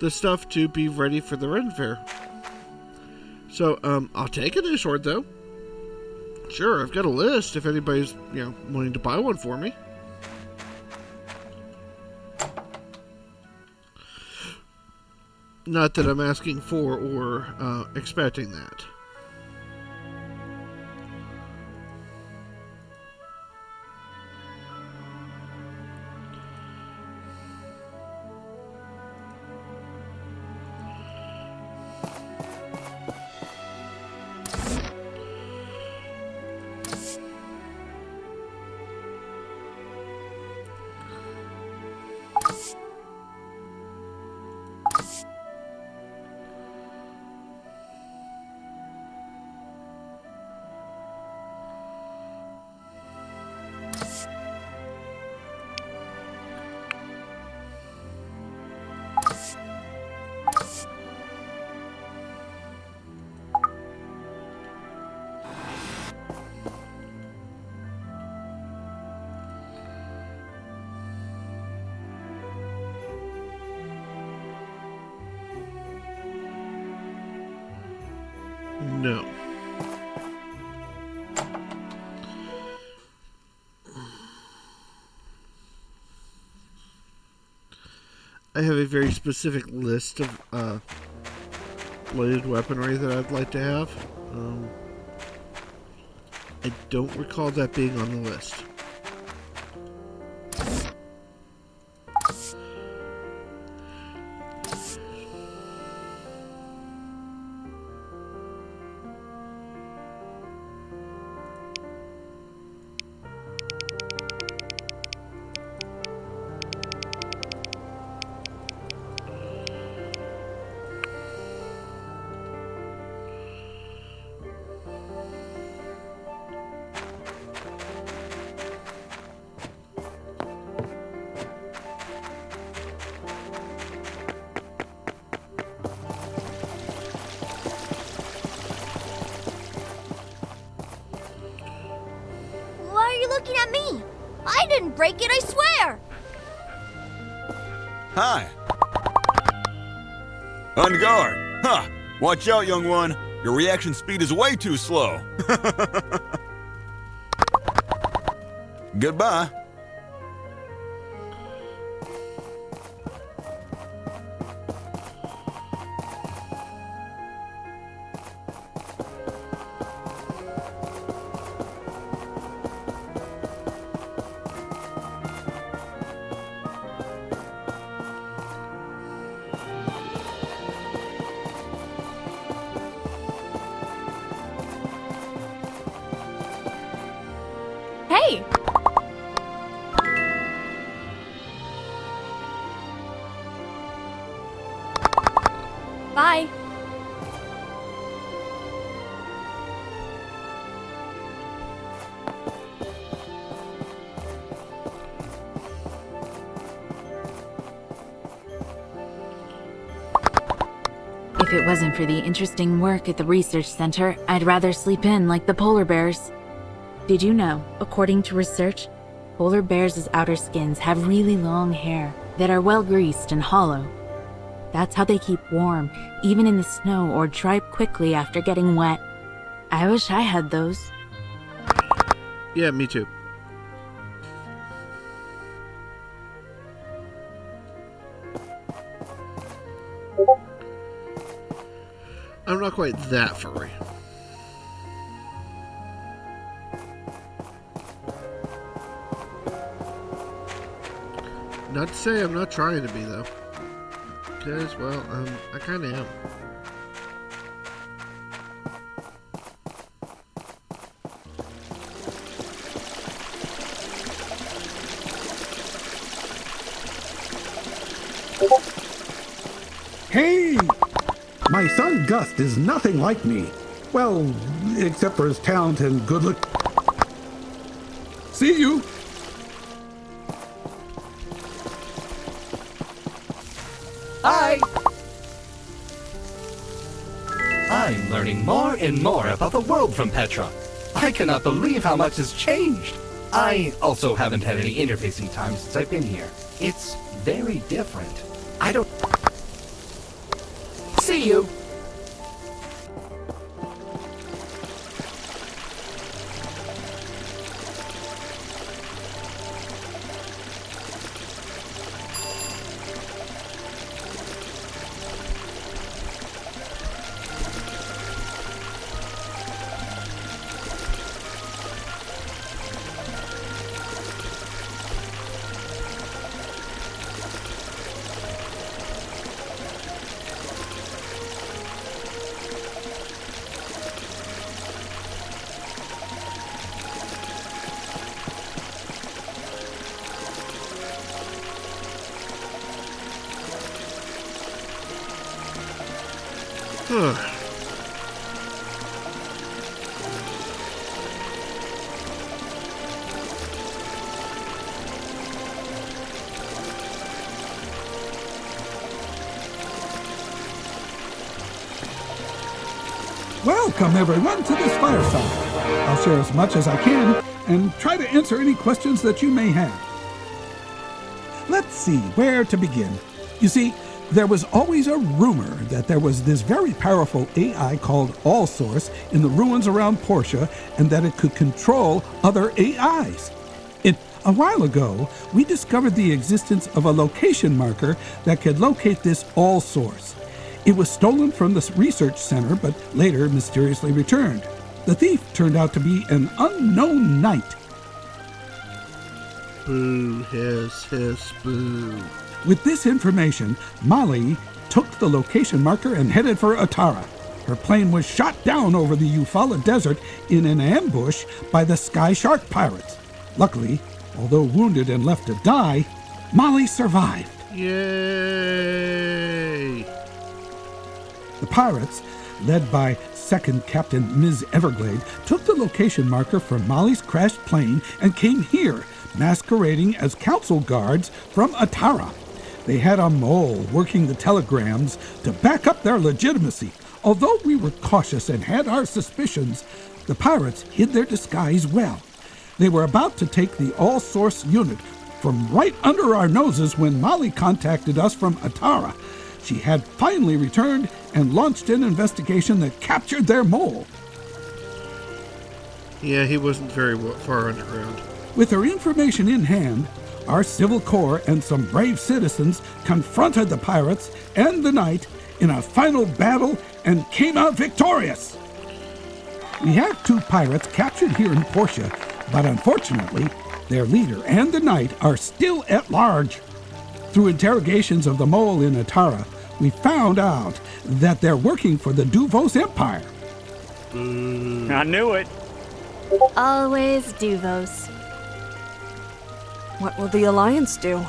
the stuff to be ready for the Ren Fair. So, I'll take a new sword, though. Sure, I've got a list if anybody's, wanting to buy one for me. Not that I'm asking for or expecting that. No. I have a very specific list of bladed weaponry that I'd like to have. I don't recall that being on the list. looking at me? I didn't break it, I swear! Hi. On guard. Ha! Watch out, young one. Your reaction speed is way too slow. Goodbye. Hey! Bye. If it wasn't for the interesting work at the research center, I'd rather sleep in like the polar bears. Did you know, according to research, polar bears' outer skins have really long hair that are well greased and hollow. That's how they keep warm, even in the snow, or dry quickly after getting wet. I wish I had those. Yeah, me too. I'm not quite that furry. Not to say I'm not trying to be, though. Because, well, I kind of am. Hey! My son Gust is nothing like me. Well, except for his talent and good look. See you! Hi! I'm learning more and more about the world from Petra. I cannot believe how much has changed. I also haven't had any interfacing time since I've been here. It's very different. I don't... See you! Welcome, everyone, to this fireside. I'll share as much as I can and try to answer any questions that you may have. Let's see where to begin. You see, there was always a rumor that there was this very powerful AI called AllSource in the ruins around Portia and that it could control other AIs. A while ago, we discovered the existence of a location marker that could locate this AllSource. It was stolen from the research center, but later mysteriously returned. The thief turned out to be an unknown knight. Boo, hiss, boo. With this information, Molly took the location marker and headed for Atara. Her plane was shot down over the Eufaula Desert in an ambush by the Sky Shark pirates. Luckily, although wounded and left to die, Molly survived. Yay! The pirates, led by Second Captain Ms. Everglade, took the location marker from Molly's crashed plane and came here, masquerading as council guards from Atara. They had a mole working the telegrams to back up their legitimacy. Although we were cautious and had our suspicions, the pirates hid their disguise well. They were about to take the all-source unit from right under our noses when Molly contacted us from Atara. She had finally returned and launched an investigation that captured their mole. Yeah, he wasn't very far underground. With her information in hand, our Civil Corps and some brave citizens confronted the pirates and the Knight in a final battle and came out victorious. We have 2 pirates captured here in Portia, but unfortunately, their leader and the Knight are still at large. Through interrogations of the mole in Atara, we found out that they're working for the Duvos Empire. I knew it. Always Duvos. What will the Alliance do?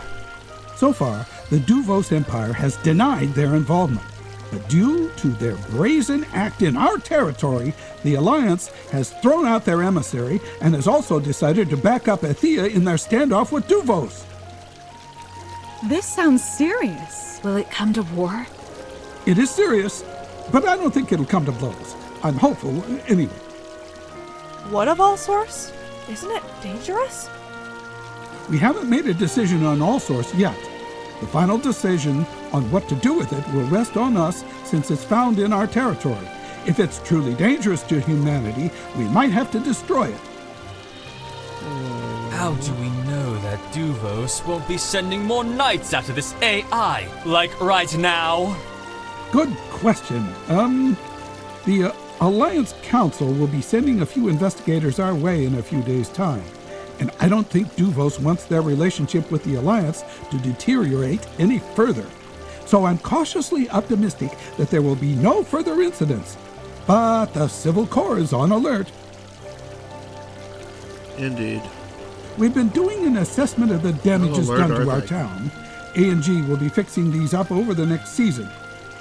So far, the Duvos Empire has denied their involvement. But due to their brazen act in our territory, the Alliance has thrown out their emissary and has also decided to back up Athea in their standoff with Duvos. This sounds serious. Will it come to war? It is serious, but I don't think it'll come to blows. I'm hopeful anyway. What of all source? Isn't it dangerous? We haven't made a decision on all source yet. The final decision on what to do with it will rest on us since it's found in our territory. If it's truly dangerous to humanity, we might have to destroy it. How do we know that Duvos won't be sending more knights after this AI, like right now? Good question. The Alliance Council will be sending a few investigators our way in a few days' time. And I don't think Duvos wants their relationship with the Alliance to deteriorate any further. So I'm cautiously optimistic that there will be no further incidents. But the Civil Corps is on alert. Indeed. We've been doing an assessment of the damages done to our town. A&G will be fixing these up over the next season,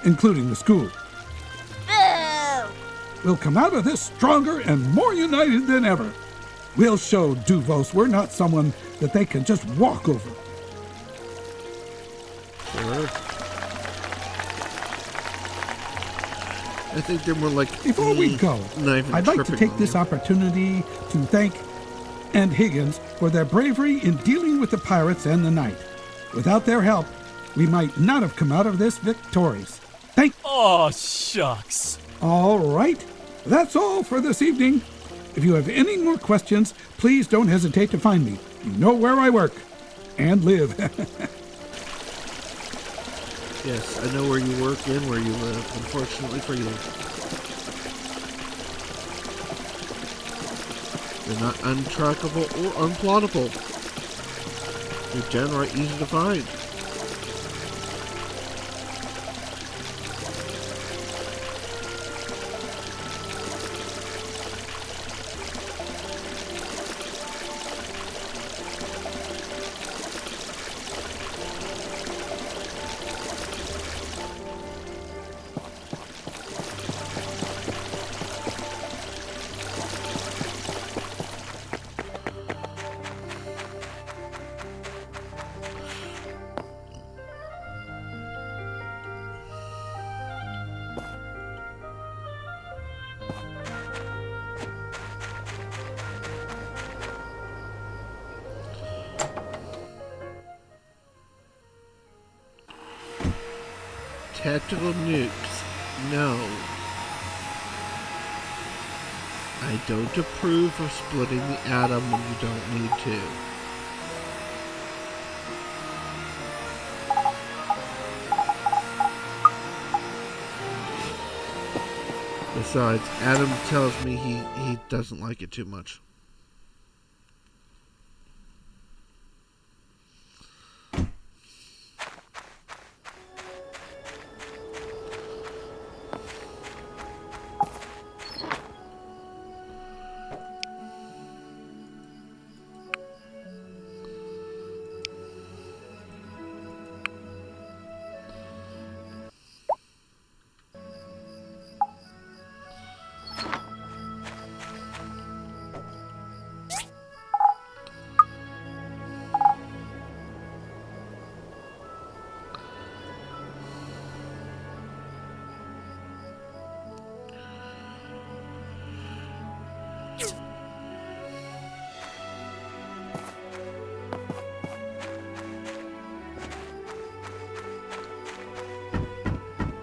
including the school. We'll come out of this stronger and more united than ever. We'll show Duvos we're not someone that they can just walk over. Sure. I think they're more like... Before we go, I'd like to take this opportunity to thank and Higgins for their bravery in dealing with the pirates and the Knight. Without their help, we might not have come out of this victorious. Oh, shucks. All right. That's all for this evening. If you have any more questions, please don't hesitate to find me. You know where I work and live. Yes, I know where you work and where you live, unfortunately for you. They're not untrackable or unplottable. They're downright easy to find. Tactical nukes. No. I don't approve of splitting the atom when you don't need to. Besides, Adam tells me he doesn't like it too much.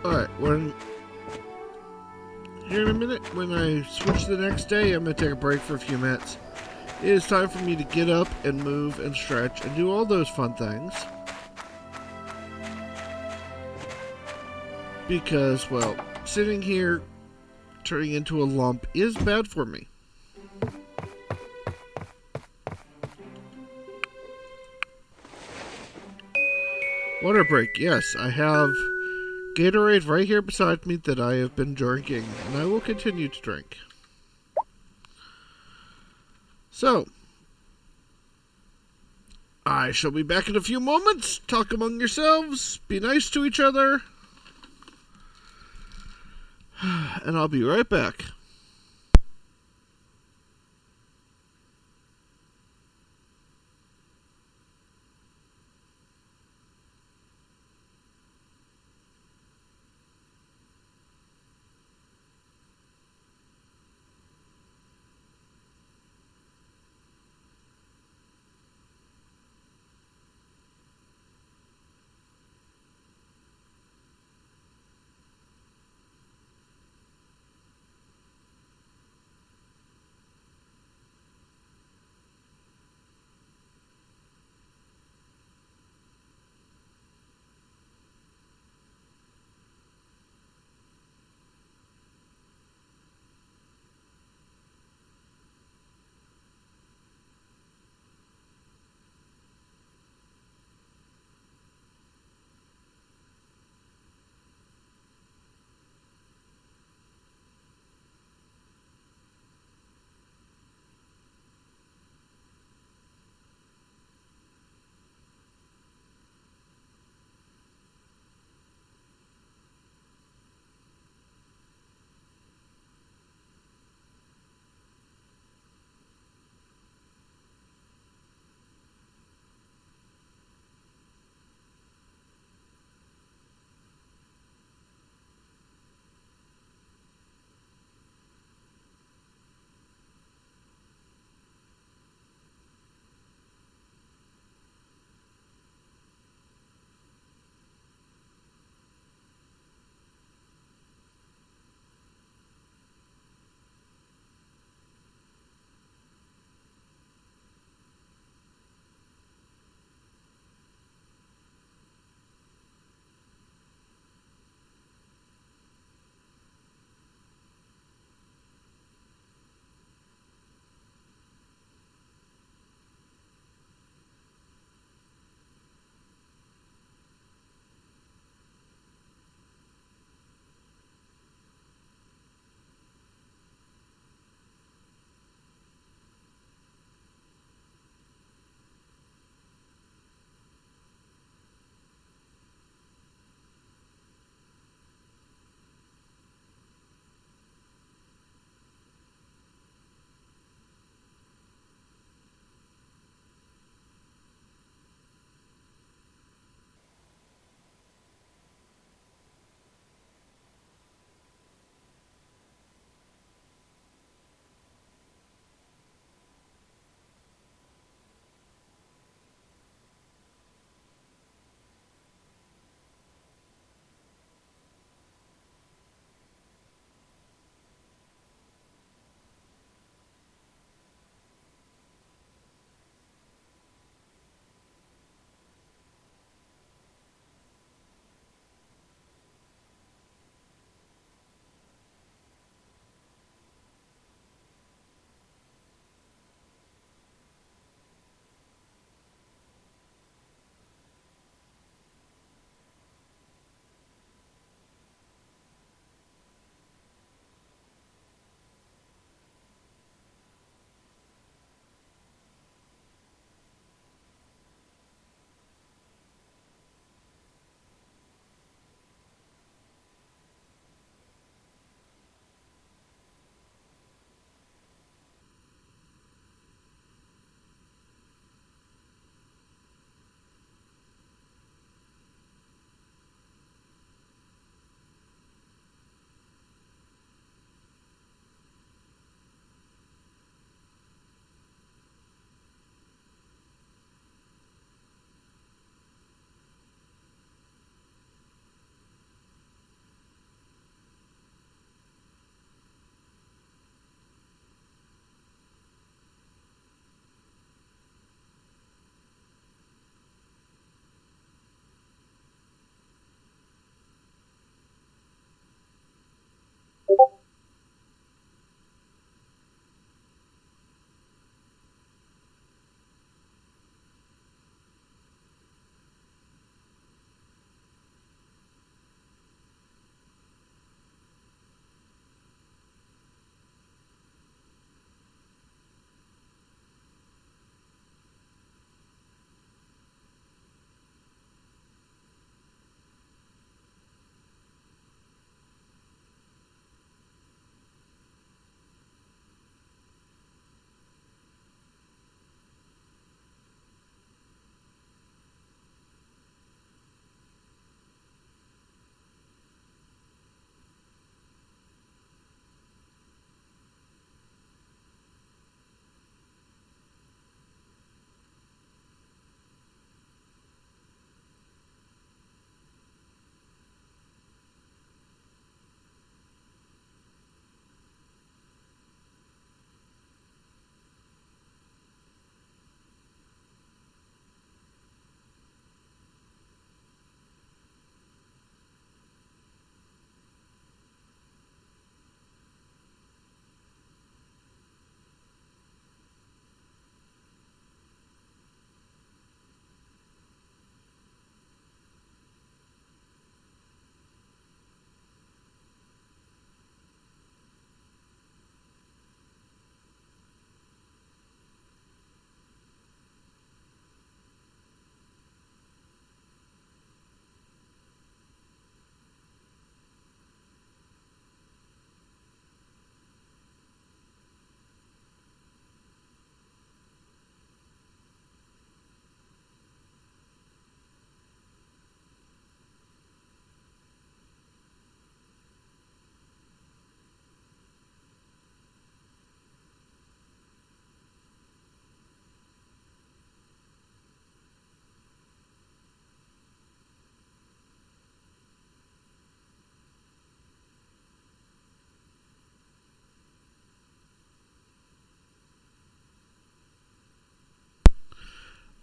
Alright, here in a minute, when I switch to the next day, I'm going to take a break for a few minutes. It is time for me to get up and move and stretch and do all those fun things. Because, well, sitting here turning into a lump is bad for me. Water break. Yes, I have Gatorade right here beside me that I have been drinking, and I will continue to drink. So, I shall be back in a few moments. Talk among yourselves. Be nice to each other. And I'll be right back.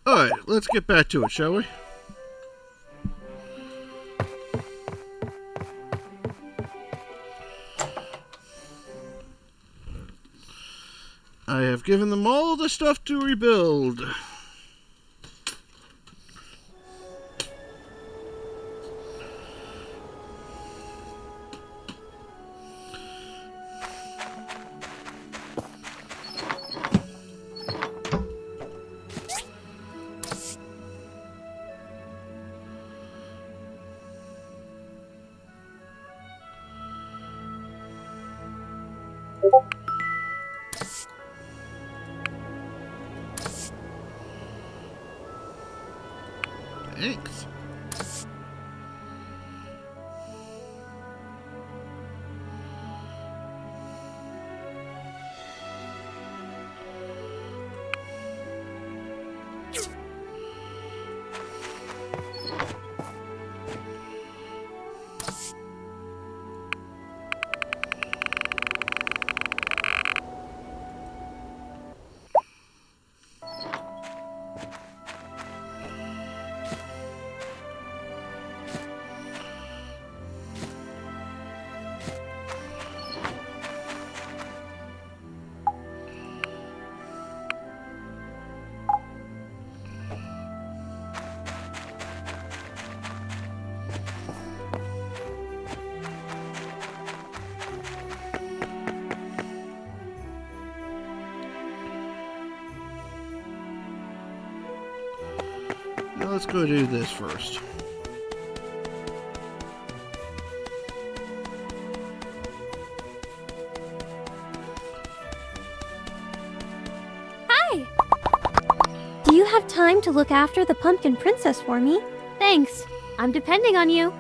Alright, let's get back to it, shall we? I have given them all the stuff to rebuild. Thanks. Now let's go do this first. Hi! Do you have time to look after the pumpkin princess for me? Thanks. I'm depending on you.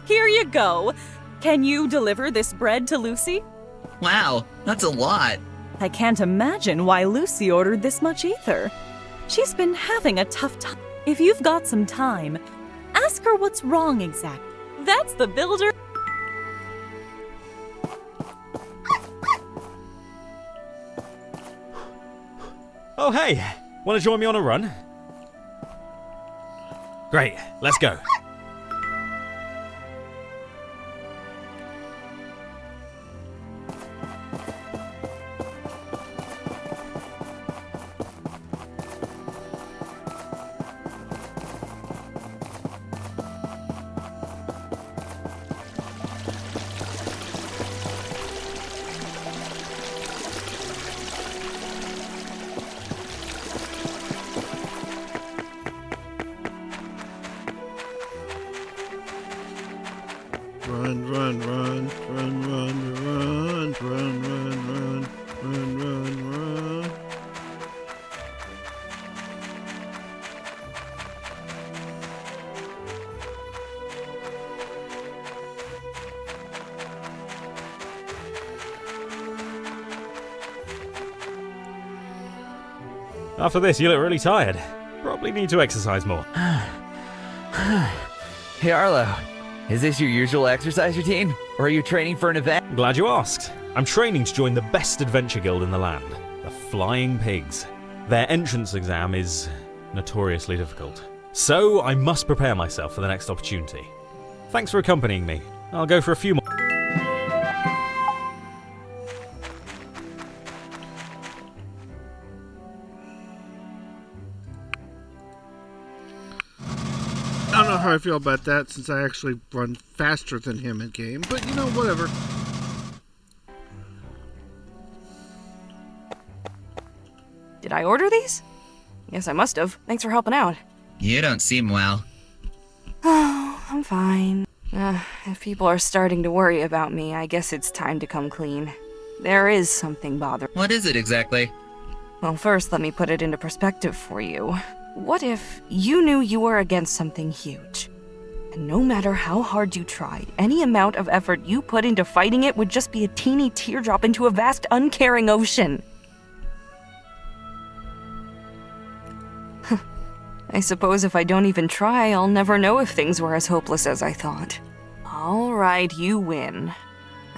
Here you go. Can you deliver this bread to Lucy? Wow, that's a lot. I can't imagine why Lucy ordered this much either. She's been having a tough time. If you've got some time, ask her what's wrong exactly. That's the builder. Oh, hey! Want to join me on a run? Great, let's go. Run, run, run, run, run, run, run, run, run, run, run, run. After this, you look really tired. probably need to exercise more. Hey Arlo, is this your usual exercise routine? Or are you training for an event? Glad you asked. I'm training to join the best adventure guild in the land, the Flying Pigs. Their entrance exam is notoriously difficult. So I must prepare myself for the next opportunity. Thanks for accompanying me. I'll go for a few more. I don't know how I feel about that since I actually run faster than him in game, but you know, whatever. Did I order these? Yes, I must have. Thanks for helping out. You don't seem well. Oh, I'm fine. If people are starting to worry about me, I guess it's time to come clean. There is something bothering. What is it exactly? Well, first, let me put it into perspective for you. What if you knew you were against something huge? And no matter how hard you tried, any amount of effort you put into fighting it would just be a teeny teardrop into a vast, uncaring ocean. I suppose if I don't even try, I'll never know if things were as hopeless as I thought. All right, you win.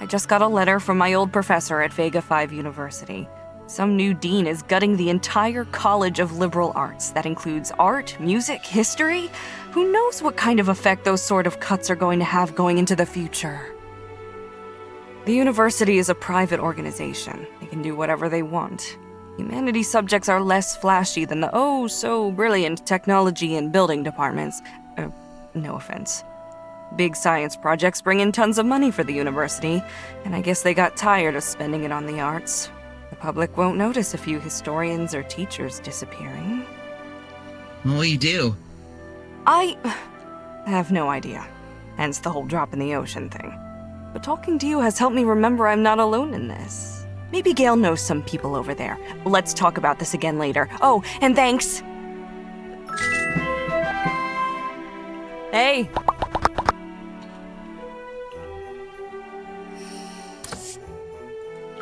I just got a letter from my old professor at Vega 5 University. Some new dean is gutting the entire College of Liberal Arts. That includes art, music, history. Who knows what kind of effect those sort of cuts are going to have going into the future? The university is a private organization. They can do whatever they want. Humanities subjects are less flashy than the oh-so-brilliant technology and building departments. No offense. Big science projects bring in tons of money for the university, and I guess they got tired of spending it on the arts. The public won't notice a few historians or teachers disappearing. What will you do? I have no idea. Hence the whole drop in the ocean thing. But talking to you has helped me remember I'm not alone in this. Maybe Gail knows some people over there. Let's talk about this again later. Oh, and thanks! Hey!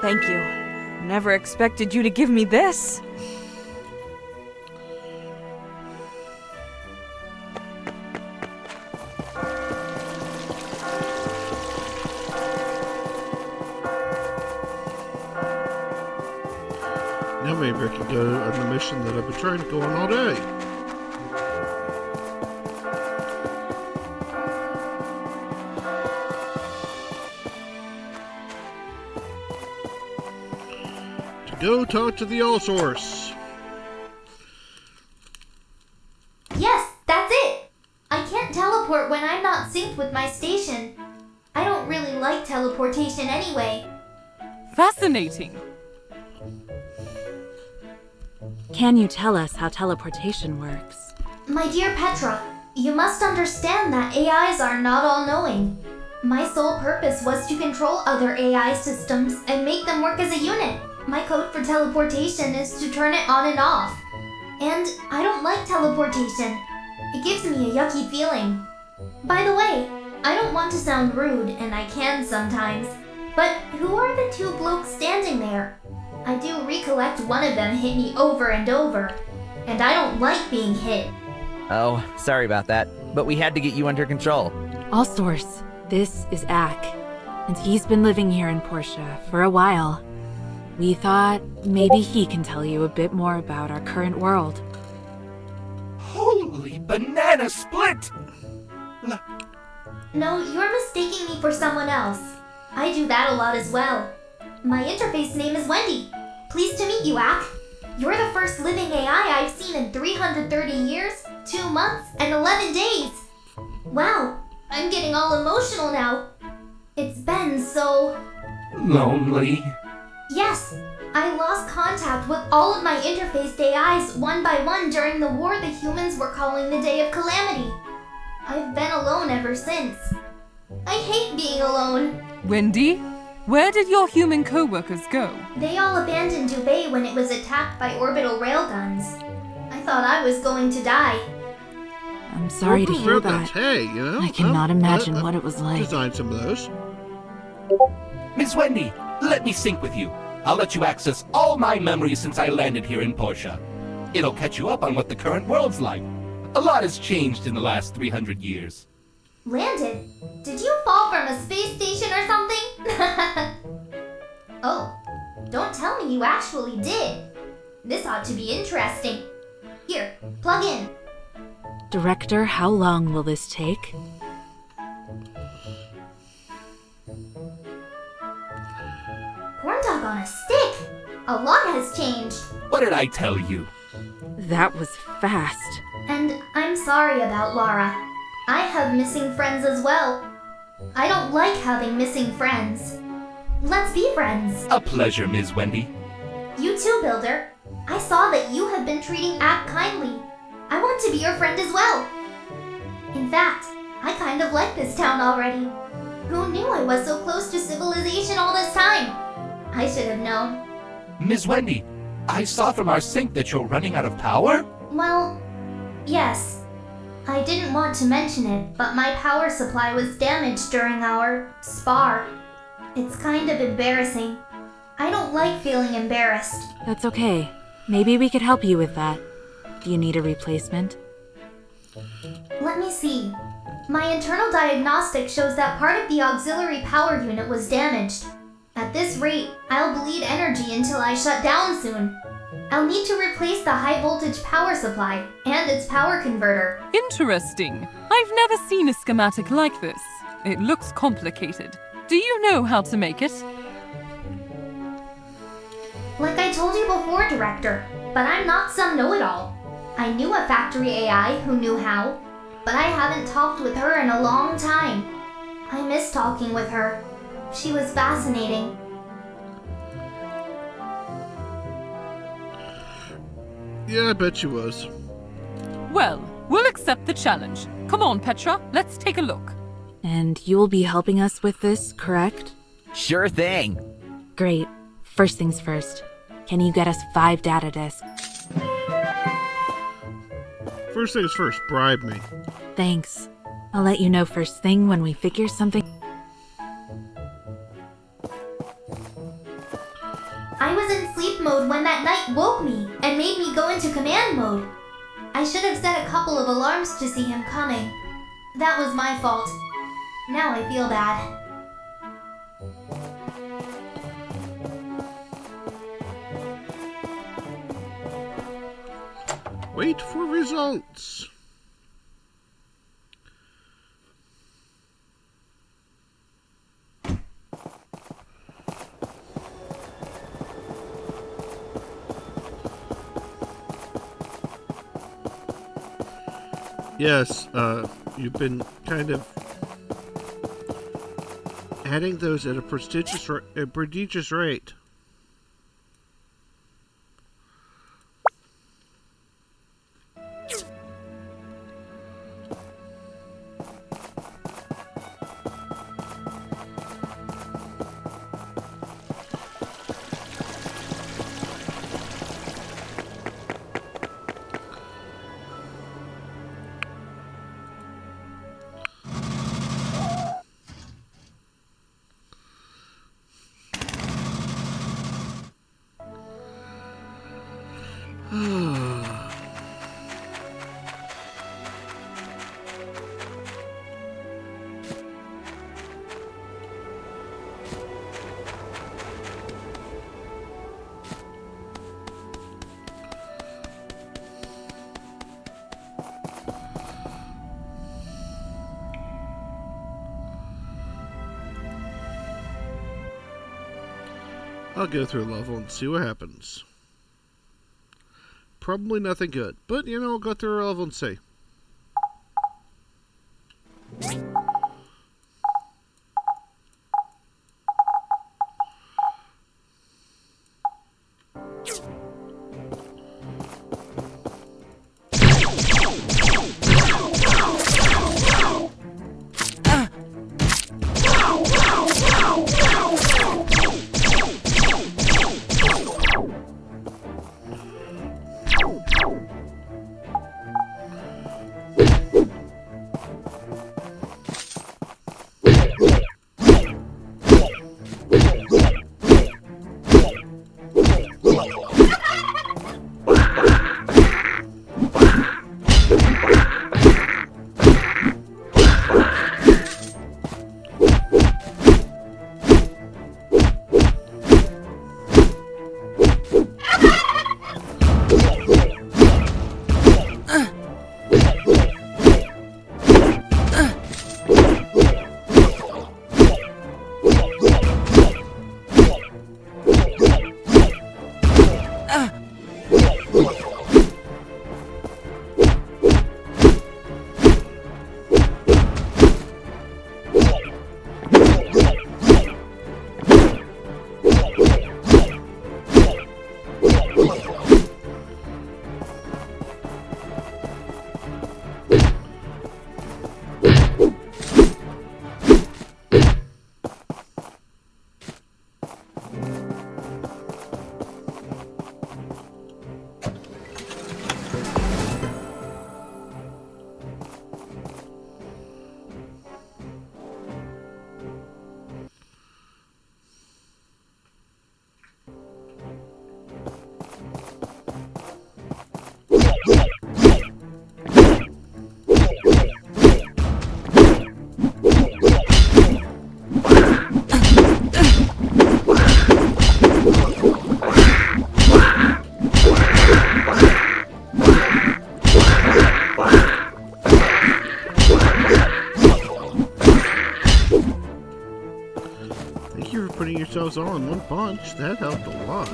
Thank you. Never expected you to give me this. Now maybe I can go on the mission that I've been trying to go on all day. To go talk to the All-Source. Yes, that's it! I can't teleport when I'm not synced with my station. I don't really like teleportation anyway. Fascinating. Can you tell us how teleportation works? My dear Petra, you must understand that AIs are not all-knowing. My sole purpose was to control other AI systems and make them work as a unit. My code for teleportation is to turn it on and off. And I don't like teleportation. It gives me a yucky feeling. By the way, I don't want to sound rude, and I can sometimes, but who are the two blokes standing there? I do recollect one of them hit me over and over, and I don't like being hit. Oh, sorry about that, but we had to get you under control. All-Source, this is Ack, and he's been living here in Portia for a while. We thought maybe he can tell you a bit more about our current world. Holy banana split! No, you're mistaking me for someone else. I do that a lot as well. My interface name is Wendy. Pleased to meet you, Ack. You're the first living AI I've seen in 330 years, 2 months, and 11 days. Wow, I'm getting all emotional now. It's been so... lonely. Yes, I lost contact with all of my interfaced AIs one by one during the war the humans were calling the Day of Calamity. I've been alone ever since. I hate being alone. Wendy, where did your human co-workers go? They all abandoned Dubai when it was attacked by orbital railguns. I thought I was going to die. I'm sorry to hear that. Hey, you know, I cannot imagine what it was like. Designed some of those. Miss Wendy, let me sync with you. I'll let you access all my memories since I landed here in Portia. It'll catch you up on what the current world's like. A lot has changed in the last 300 years. Landed? Did you fall from a space station or something? Oh, don't tell me you actually did. This ought to be interesting. Here, plug in. Director, how long will this take? Corn dog on a stick. A lot has changed. What did I tell you? That was fast. And I'm sorry about Laura. I have missing friends as well. I don't like having missing friends. Let's be friends. A pleasure, Ms. Wendy. You too, Builder. I saw that you have been treating App kindly. I want to be your friend as well. In fact, I kind of like this town already. Who knew I was so close to civilization all this time? I should have known. Ms. Wendy, I saw from our sync that you're running out of power? Well, yes. I didn't want to mention it, but my power supply was damaged during our spar. It's kind of embarrassing. I don't like feeling embarrassed. That's okay. Maybe we could help you with that. Do you need a replacement? Let me see. My internal diagnostic shows that part of the auxiliary power unit was damaged. At this rate, I'll bleed energy until I shut down soon. I'll need to replace the high voltage power supply and its power converter. Interesting. I've never seen a schematic like this. It looks complicated. Do you know how to make it? Like I told you before, Director, but I'm not some know-it-all. I knew a factory AI who knew how, but I haven't talked with her in a long time. I miss talking with her. She was fascinating. Yeah, I bet she was. Well, we'll accept the challenge. Come on, Petra, let's take a look. And you will be helping us with this, correct? Sure thing. Great. First things first. Can you get us 5 data disks? First things first, bribe me. Thanks. I'll let you know first thing when we figure something. I was in sleep mode when that night woke me and made me go into command mode. I should have set a couple of alarms to see him coming. That was my fault. Now I feel bad. Wait for results. Yes, you've been kind of adding those at a prodigious rate. I'll go through a level and see what happens. Probably nothing good, but you know, I'll go through a level and see. Thank you for putting yourselves all in one bunch. That helped a lot.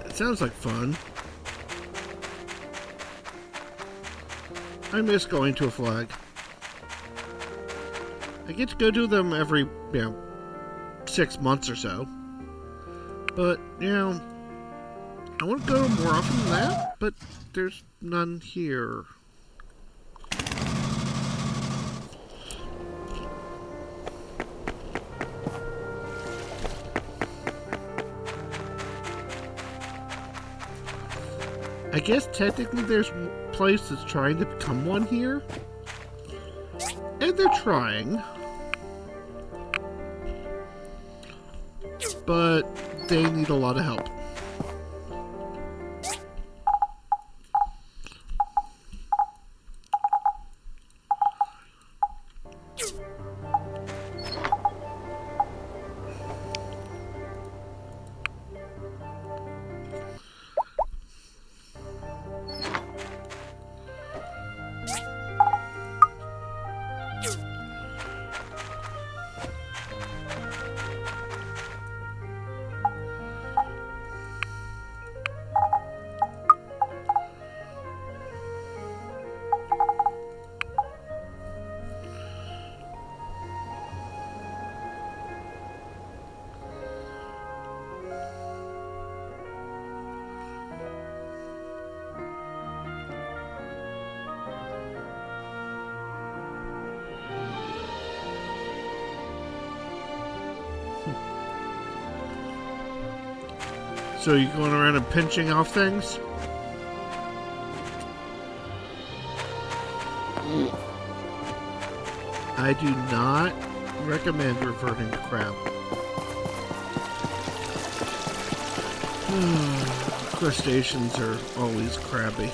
It sounds like fun. I miss going to a flag. I get to go to them every, 6 months or so. But, I want to go more often than that, but there's none here. I guess technically there's a place that's trying to become one here. And they're trying. But they need a lot of help. So you going around and pinching off things? I do not recommend reverting to crab. Crustaceans are always crabby.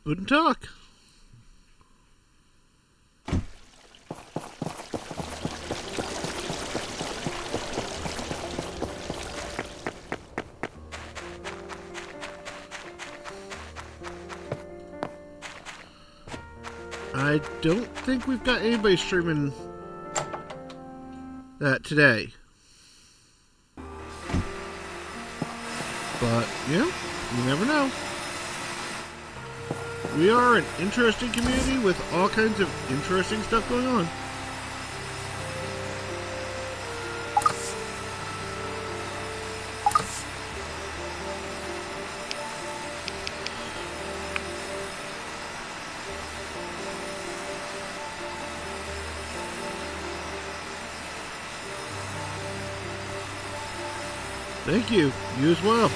Wouldn't talk. I don't think we've got anybody streaming that today. But, yeah, you never know. We are an interesting community with all kinds of interesting stuff going on. Thank you. You as well.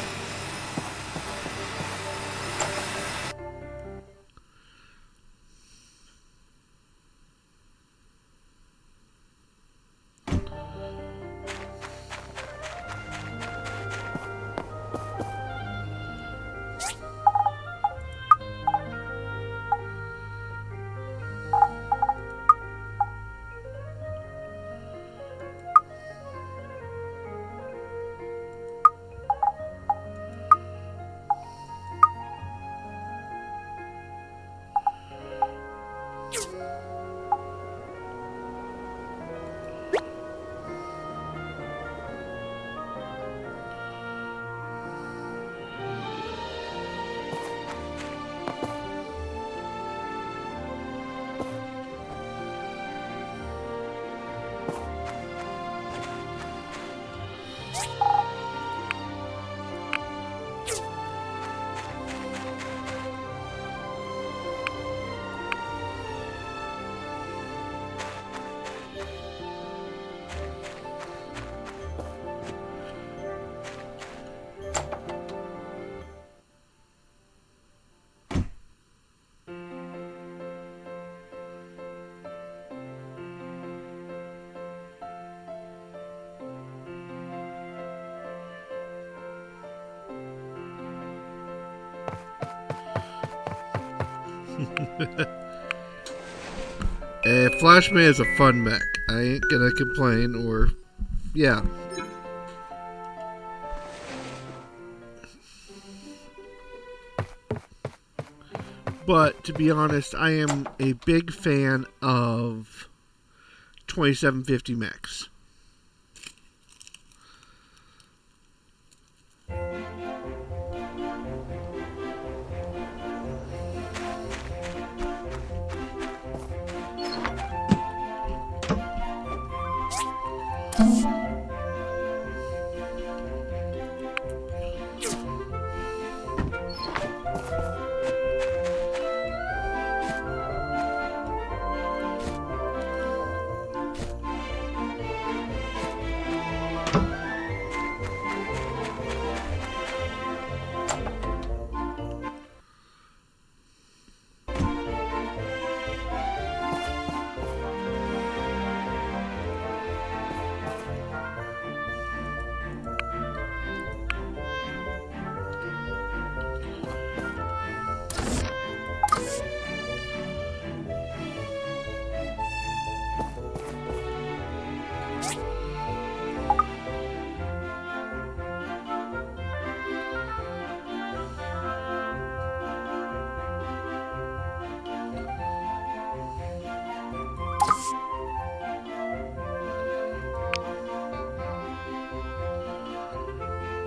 Flashman is a fun mech. I ain't gonna complain, or... Yeah. But, to be honest, I am a big fan of 2750 mechs.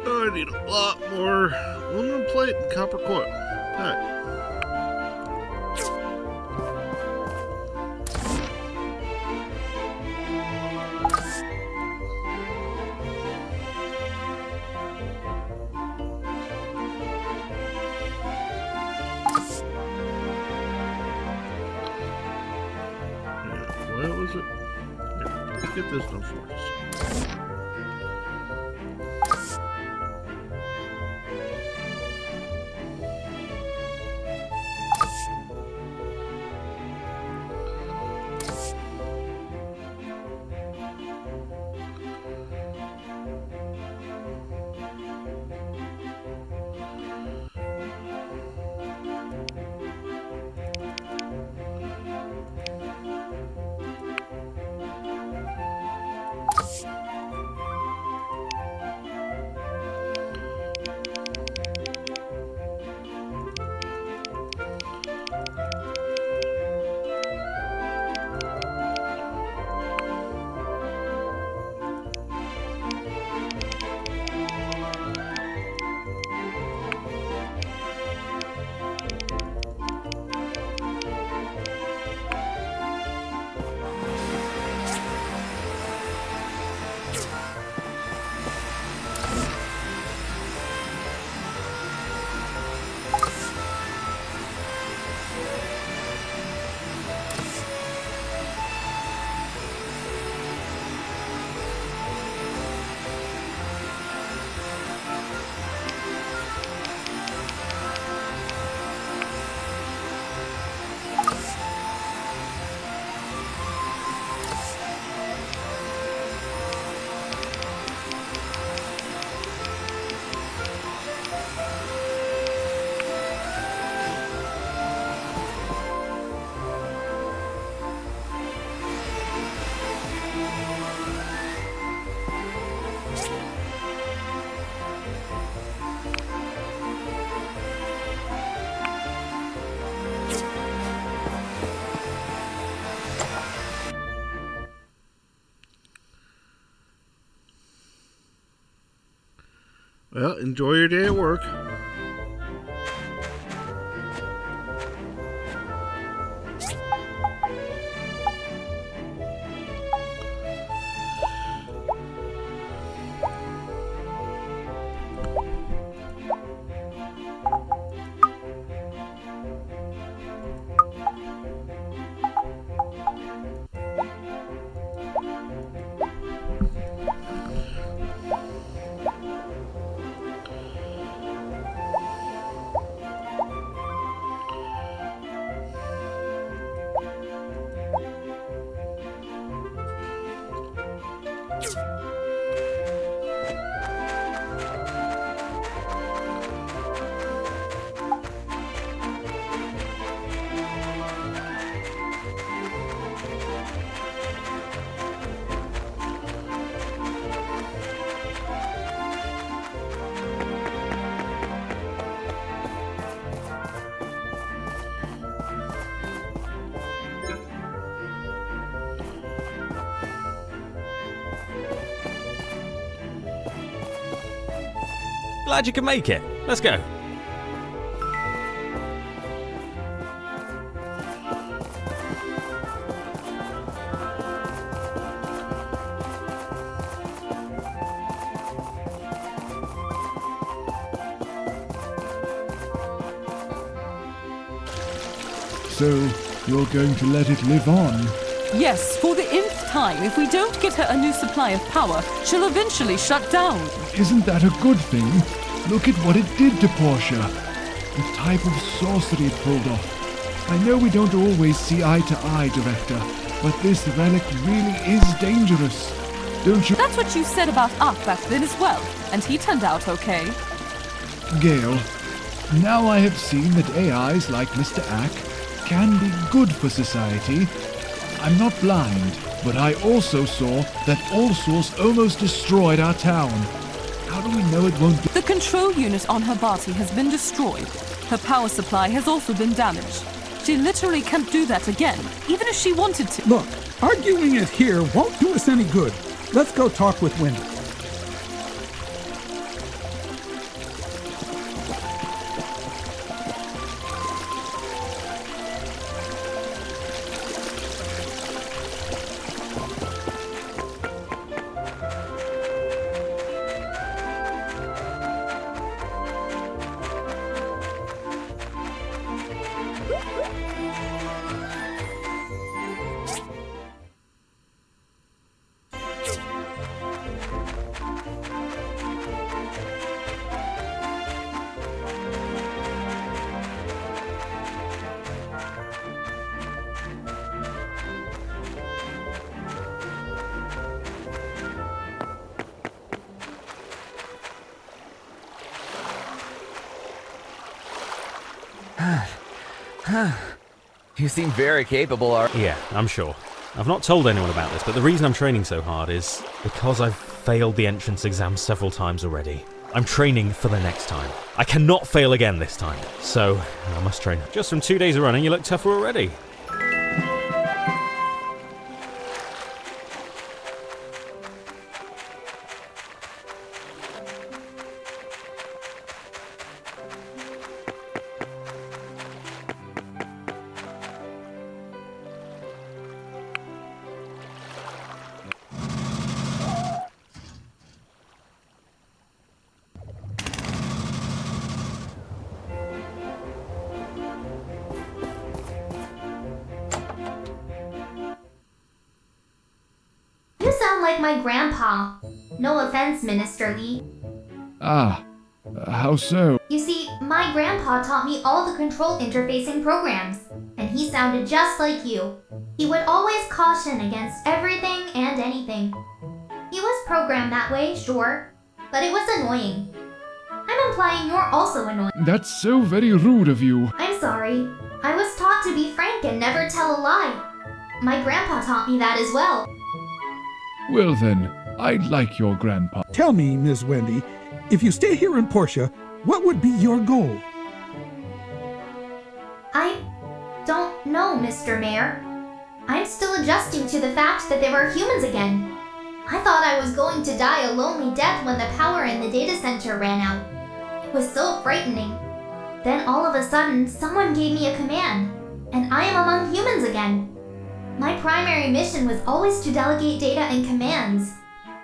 I need a lot more aluminum plate and copper coil. Alright. What was it? Here, let's get this done for us. Well, enjoy your day at work. Glad you can make it. Let's go. So, you're going to let it live on? Yes, for the nth time. If we don't get her a new supply of power, she'll eventually shut down. Isn't that a good thing? Look at what it did to Portia. The type of sorcery it pulled off. I know we don't always see eye to eye, Director, but this relic really is dangerous. Don't you— That's what you said about Ak back then as well, and he turned out okay. Gale, now I have seen that AIs like Mr. Ack can be good for society. I'm not blind, but I also saw that All Source almost destroyed our town. How do we know it won't do— The control unit on her body has been destroyed. Her power supply has also been damaged. She literally can't do that again, even if she wanted to. Look, arguing it here won't do us any good. Let's go talk with Wendy. You seem very capable, Yeah, I'm sure. I've not told anyone about this, but the reason I'm training so hard is because I've failed the entrance exam several times already. I'm training for the next time. I cannot fail again this time, so I must train. Just from 2 days of running, you look tougher already. You sound like my grandpa. No offense, Minister Lee. Ah, how so? You see, my grandpa taught me all the control interfacing programs, and he sounded just like you. He would always caution against everything and anything. He was programmed that way, sure, but it was annoying. I'm implying you're also annoying. That's so very rude of you. I'm sorry. I was taught to be frank and never tell a lie. My grandpa taught me that as well. Well then, I like your grandpa. Tell me, Miss Wendy, if you stay here in Portia, what would be your goal? I don't know, Mr. Mayor. I'm still adjusting to the fact that there are humans again. I thought I was going to die a lonely death when the power in the data center ran out. It was so frightening. Then all of a sudden, someone gave me a command, and I am among humans again. My primary mission was always to delegate data and commands.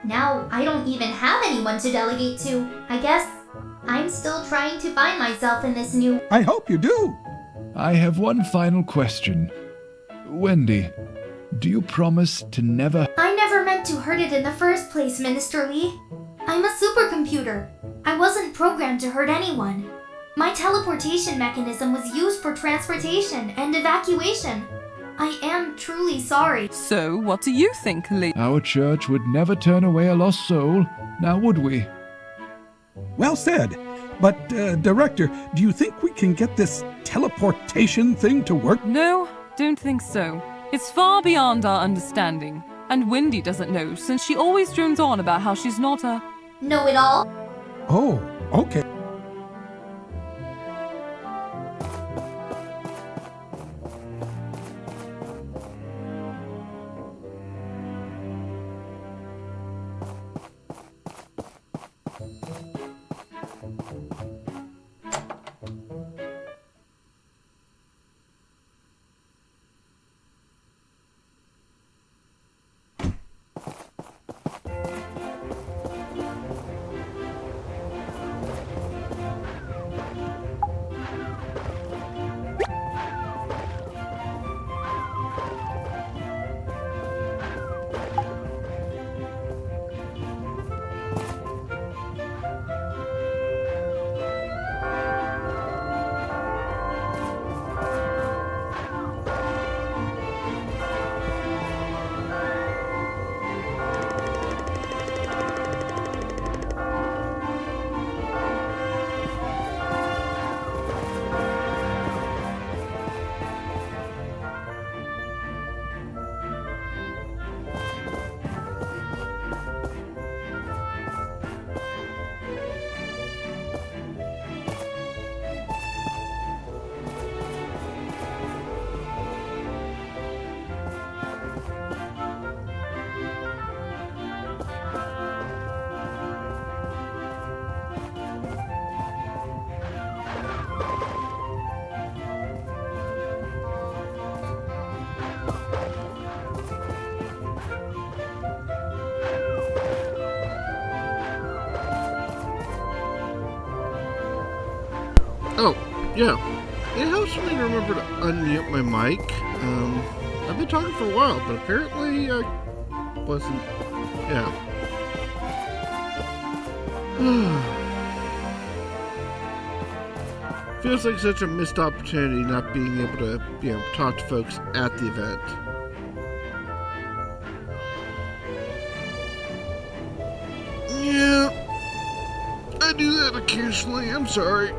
Now, I don't even have anyone to delegate to. I guess I'm still trying to find myself in this new— I hope you do. I have one final question. Wendy, do you promise to never— I never meant to hurt it in the first place, Minister Lee. I'm a supercomputer. I wasn't programmed to hurt anyone. My teleportation mechanism was used for transportation and evacuation. I am truly sorry. So, what do you think, Lee? Our church would never turn away a lost soul, now would we? Well said. But, Director, do you think we can get this teleportation thing to work? No, don't think so. It's far beyond our understanding. And Wendy doesn't know, since she always drones on about how she's not a— know-it-all? Oh, okay. Oh, yeah. It helps me to remember to unmute my mic. I've been talking for a while, but apparently I wasn't. Yeah. Feels like such a missed opportunity not being able to, talk to folks at the event. Yeah, I do that occasionally. I'm sorry.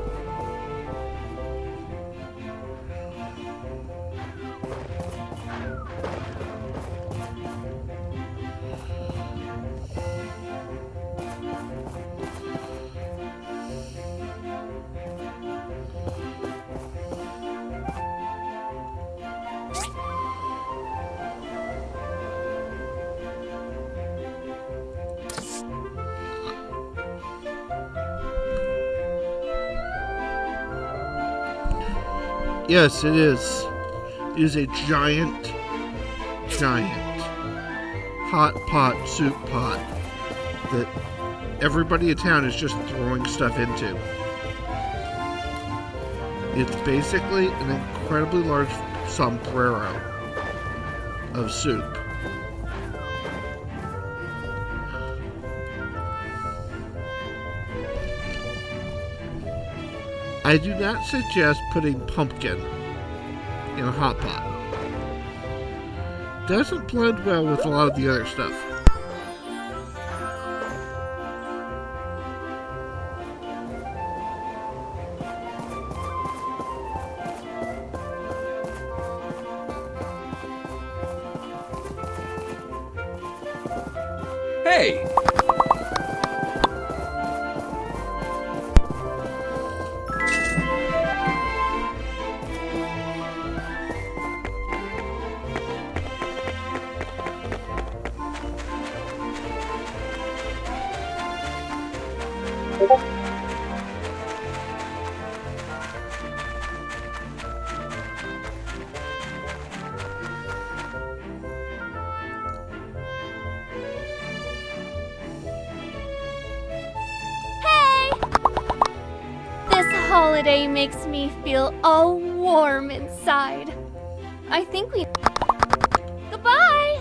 Yes, it is. It is a giant hot pot soup pot that everybody in town is just throwing stuff into. It's basically an incredibly large sombrero of soup. I do not suggest putting pumpkin in a hot pot. Doesn't blend well with a lot of the other stuff. Hey! Holiday makes me feel all warm inside. I think we... Goodbye!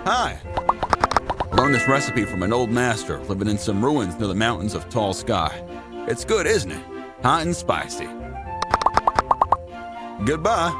Hi. Learned this recipe from an old master living in some ruins near the mountains of Tall Sky. It's good, isn't it? Hot and spicy. Goodbye.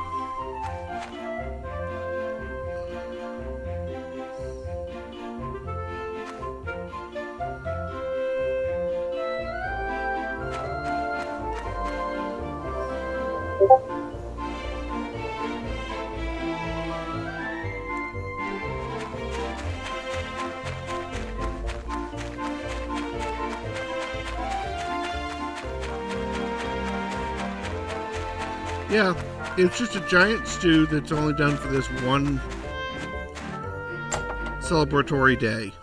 Yeah, it's just a giant stew that's only done for this one celebratory day.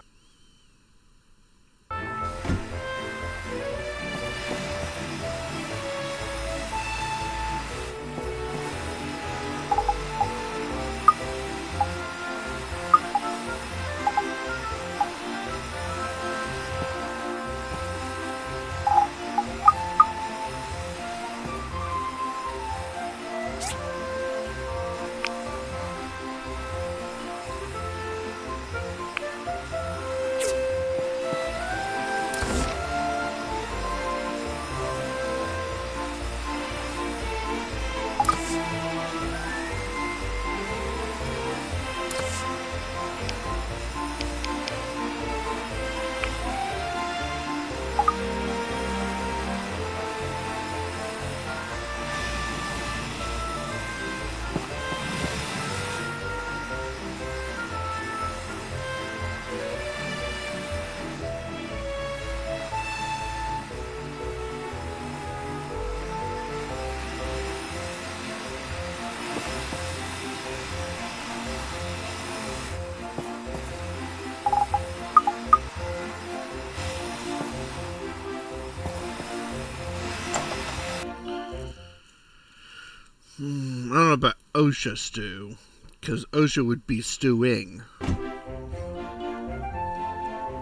I don't know about OSHA stew, because OSHA would be stewing.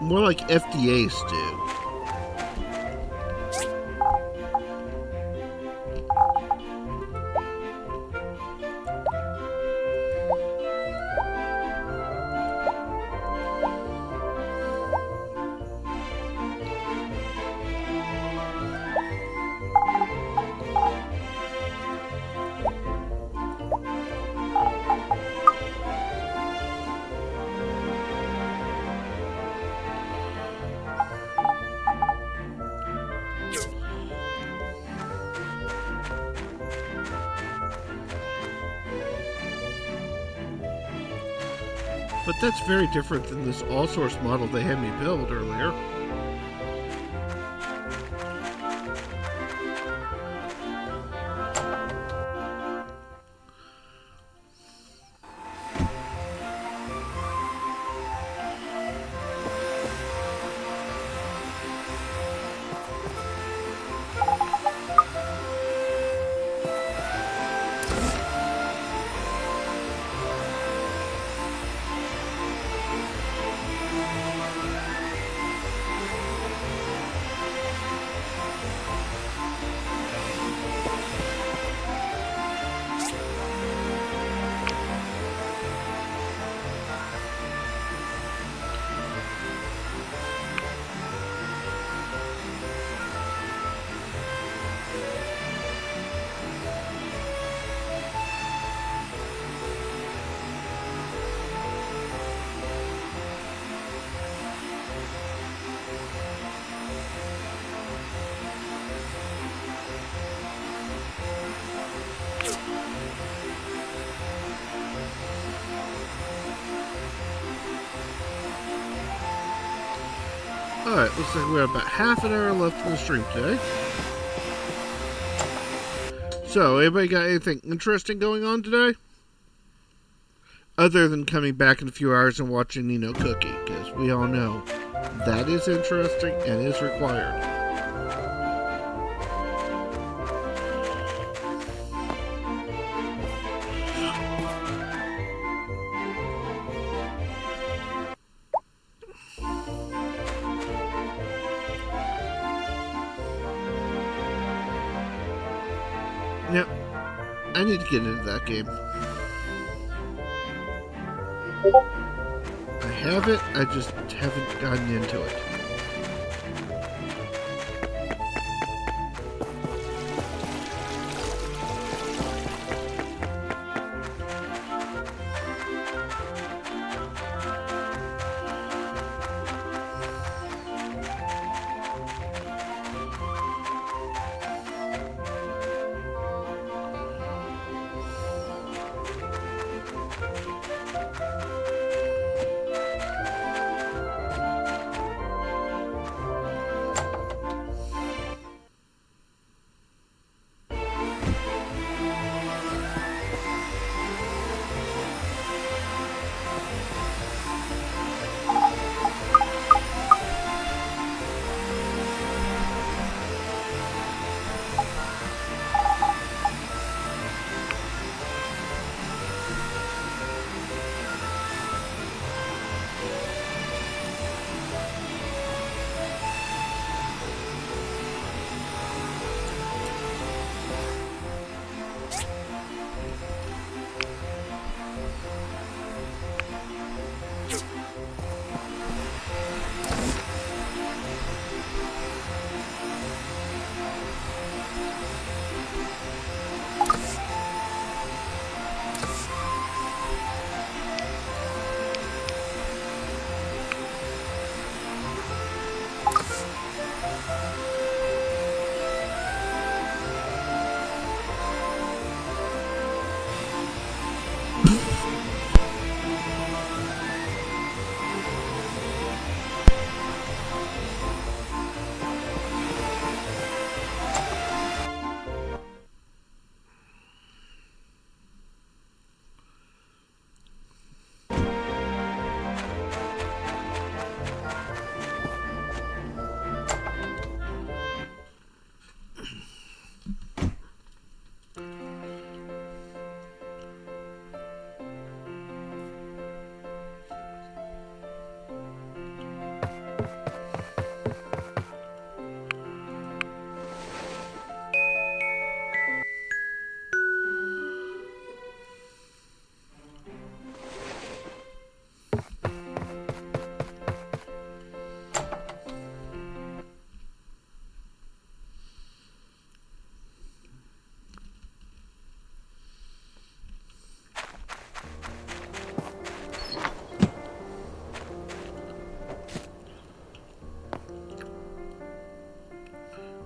More like FDA stew. But that's very different than this all-source model they had me build earlier. Alright, looks like we have about half an hour left in the stream today. So, anybody got anything interesting going on today? Other than coming back in a few hours and watching Nino Cookie, because we all know that is interesting and is required. Yep, I need to get into that game. I have it, I just haven't gotten into it.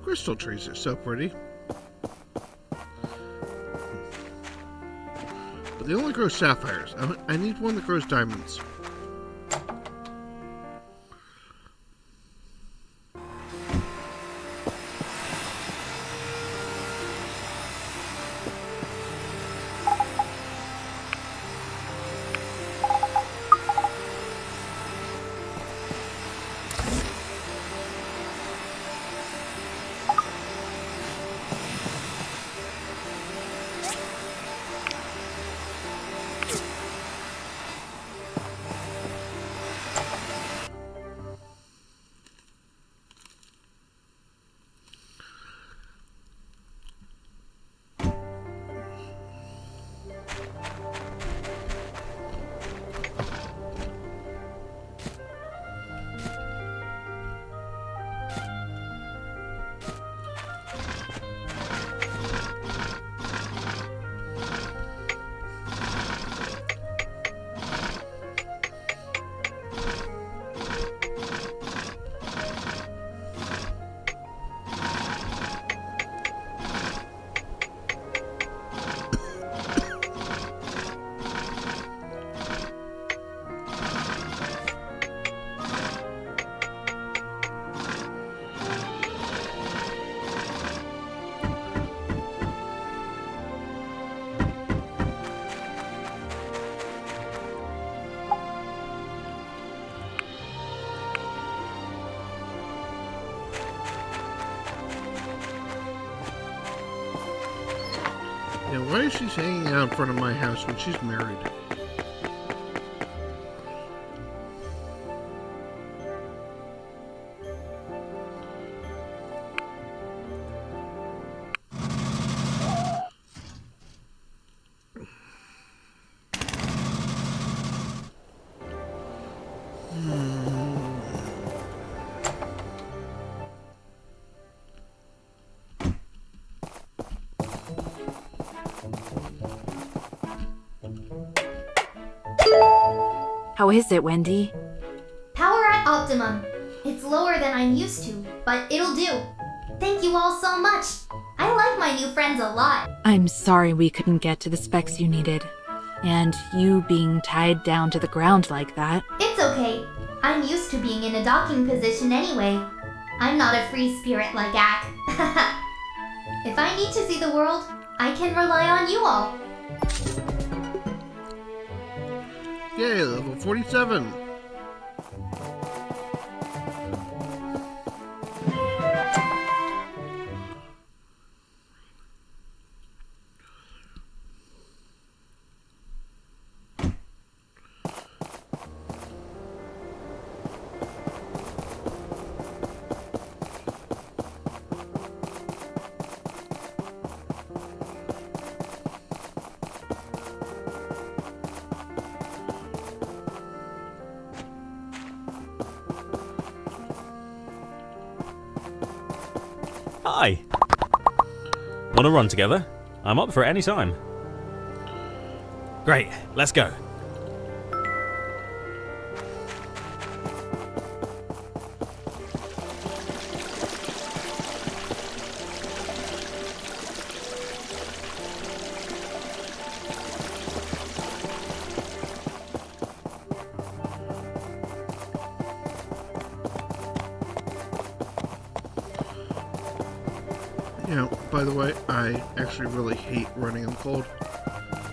Crystal trees are so pretty. But they only grow sapphires. I need one that grows diamonds. Yeah, why is she hanging out in front of my house when she's married? How is it, Wendy? Power at optimum. It's lower than I'm used to, but it'll do. Thank you all so much. I like my new friends a lot. I'm sorry we couldn't get to the specs you needed. And you being tied down to the ground like that. It's okay. I'm used to being in a docking position anyway. I'm not a free spirit like Ak. If I need to see the world, I can rely on you all. Yay, level 47. Hi! Wanna run together? I'm up for it any time. Great, let's go. You know, by the way, I actually really hate running in the cold.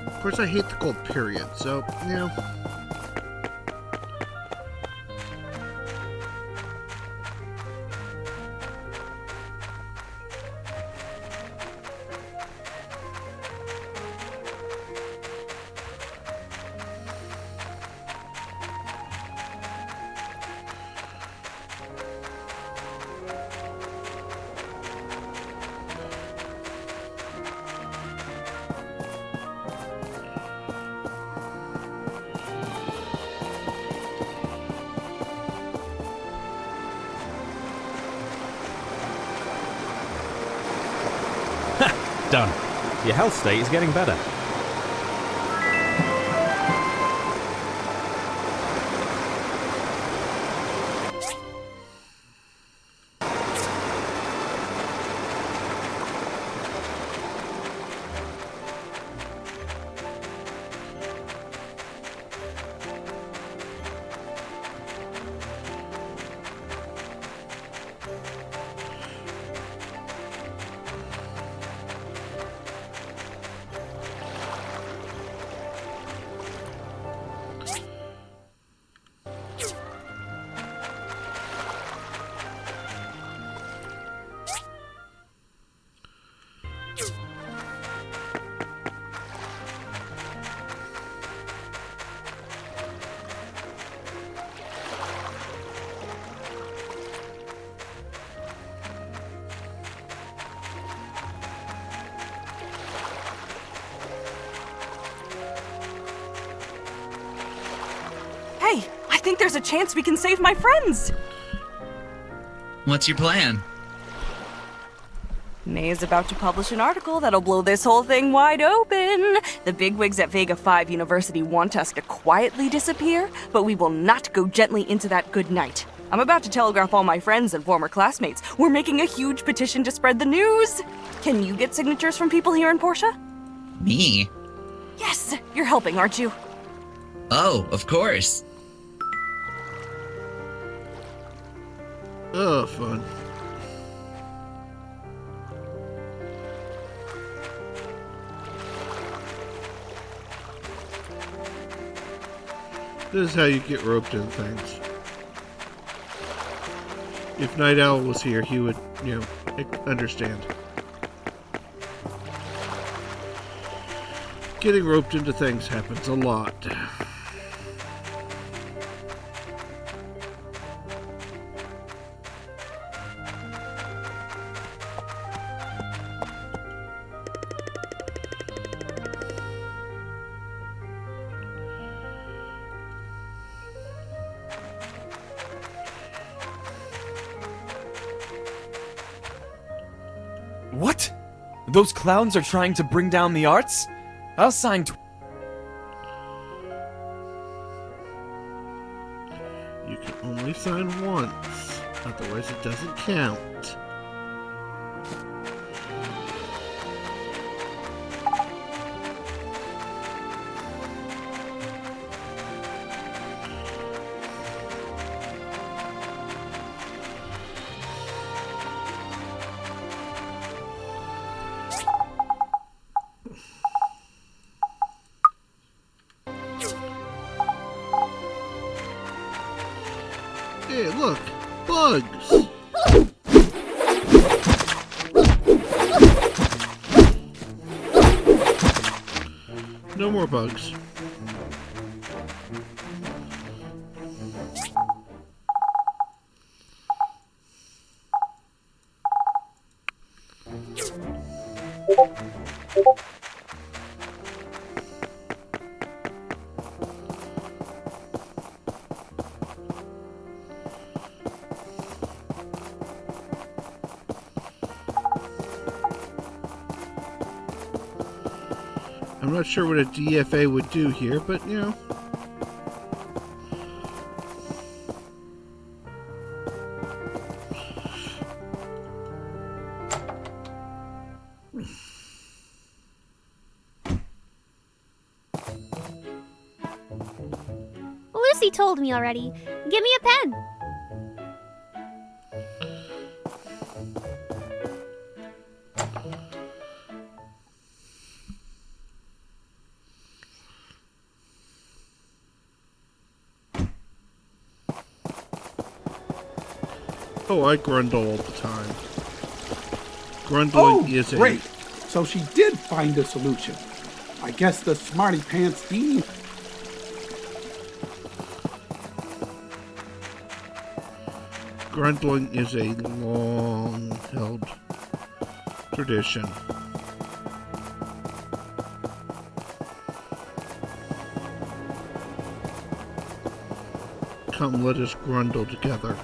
Of course, I hate the cold, period, so, you know. Done. Your health state is getting better. Hey, I think there's a chance we can save my friends! What's your plan? May is about to publish an article that'll blow this whole thing wide open. The bigwigs at Vega 5 University want us to quietly disappear, but we will not go gently into that good night. I'm about to telegraph all my friends and former classmates. We're making a huge petition to spread the news. Can you get signatures from people here in Portia? Me? Yes, you're helping, aren't you? Oh, of course. Oh, fun. This is how you get roped in things. If Night Owl was here, he would, you know, understand. Getting roped into things happens a lot. What? Those clowns are trying to bring down the arts? I'll sign You can only sign once, otherwise it doesn't count. Hey, look! Bugs! No more bugs. I'm not sure what a DFA would do here, but you know. Lucy told me already. Give me a pen. Oh, I grundle all the time. Grundling is great. So she did find a solution. I guess the smarty pants beanie. Grundling is a long-held tradition. Come, let us grundle together.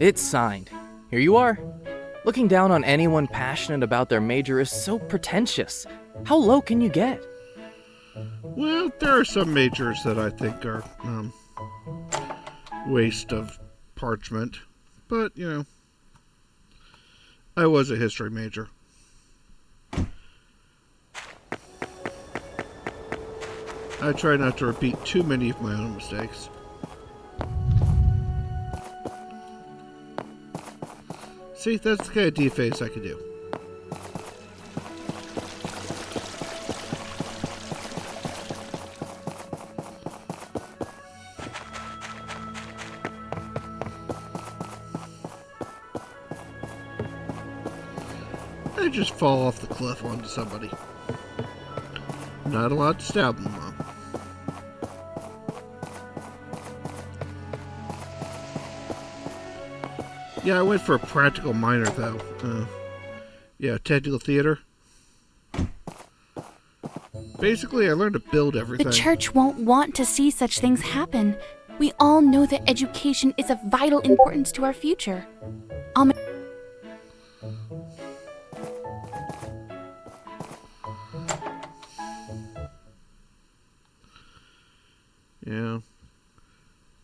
It's signed. Here you are. Looking down on anyone passionate about their major is so pretentious. How low can you get? Well, there are some majors that I think are waste of parchment, but you know, I was a history major. I try not to repeat too many of my own mistakes. See, that's the kind of deface I can do. I just fall off the cliff onto somebody. Not allowed to stab them, though. Yeah, I went for a practical minor, though. Yeah, technical theater. Basically, I learned to build everything. The church won't want to see such things happen. We all know that education is of vital importance to our future. Yeah.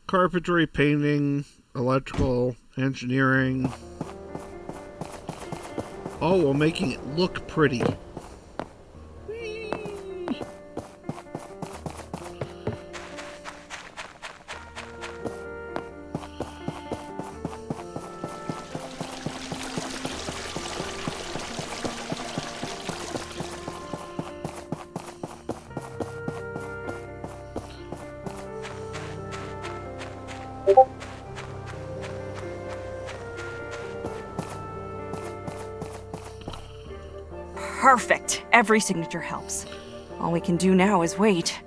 Carpentry, painting, electrical, engineering. All while making it look pretty. Perfect. Every signature helps. All we can do now is wait.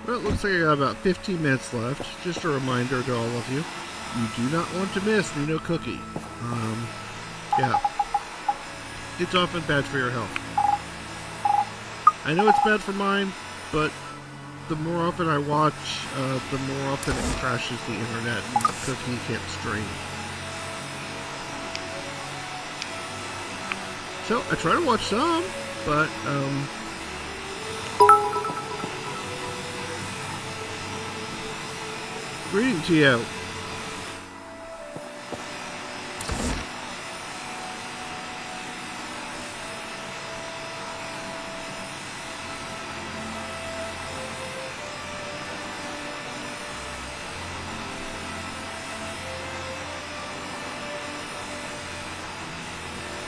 Well, it looks like I got about 15 minutes left. Just a reminder to all of you, you do not want to miss Nino Cookie. Yeah. It's often bad for your health. I know it's bad for mine, but the more often I watch, the more often it crashes the internet and Cookie can't stream. So, I try to watch some, but, greeting to you.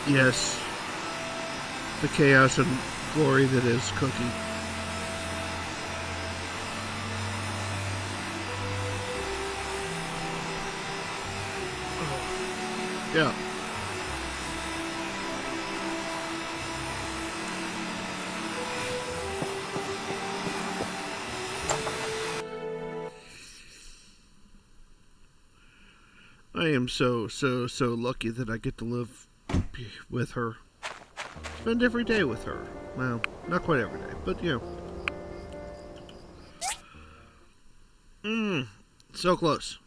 Yes. The chaos and glory that is Cookie. Yeah. I am so lucky that I get to live with her. Spend every day with her. Well, not quite every day, but you know. So close.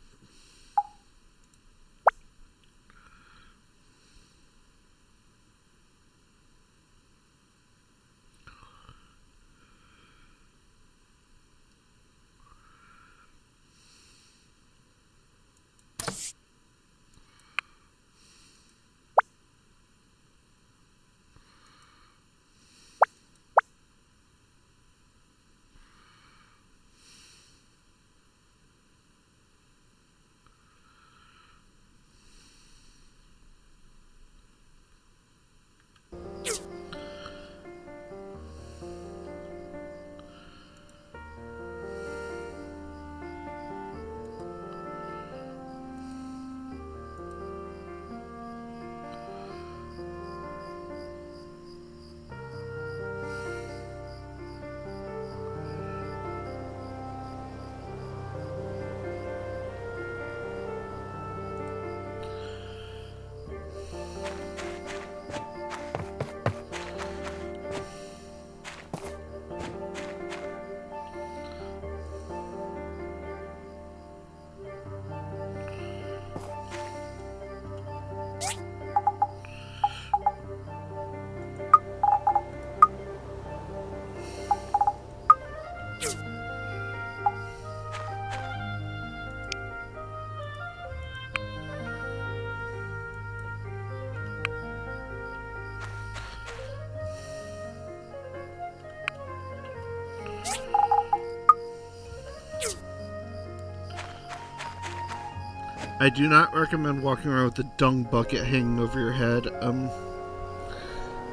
I do not recommend walking around with a dung bucket hanging over your head.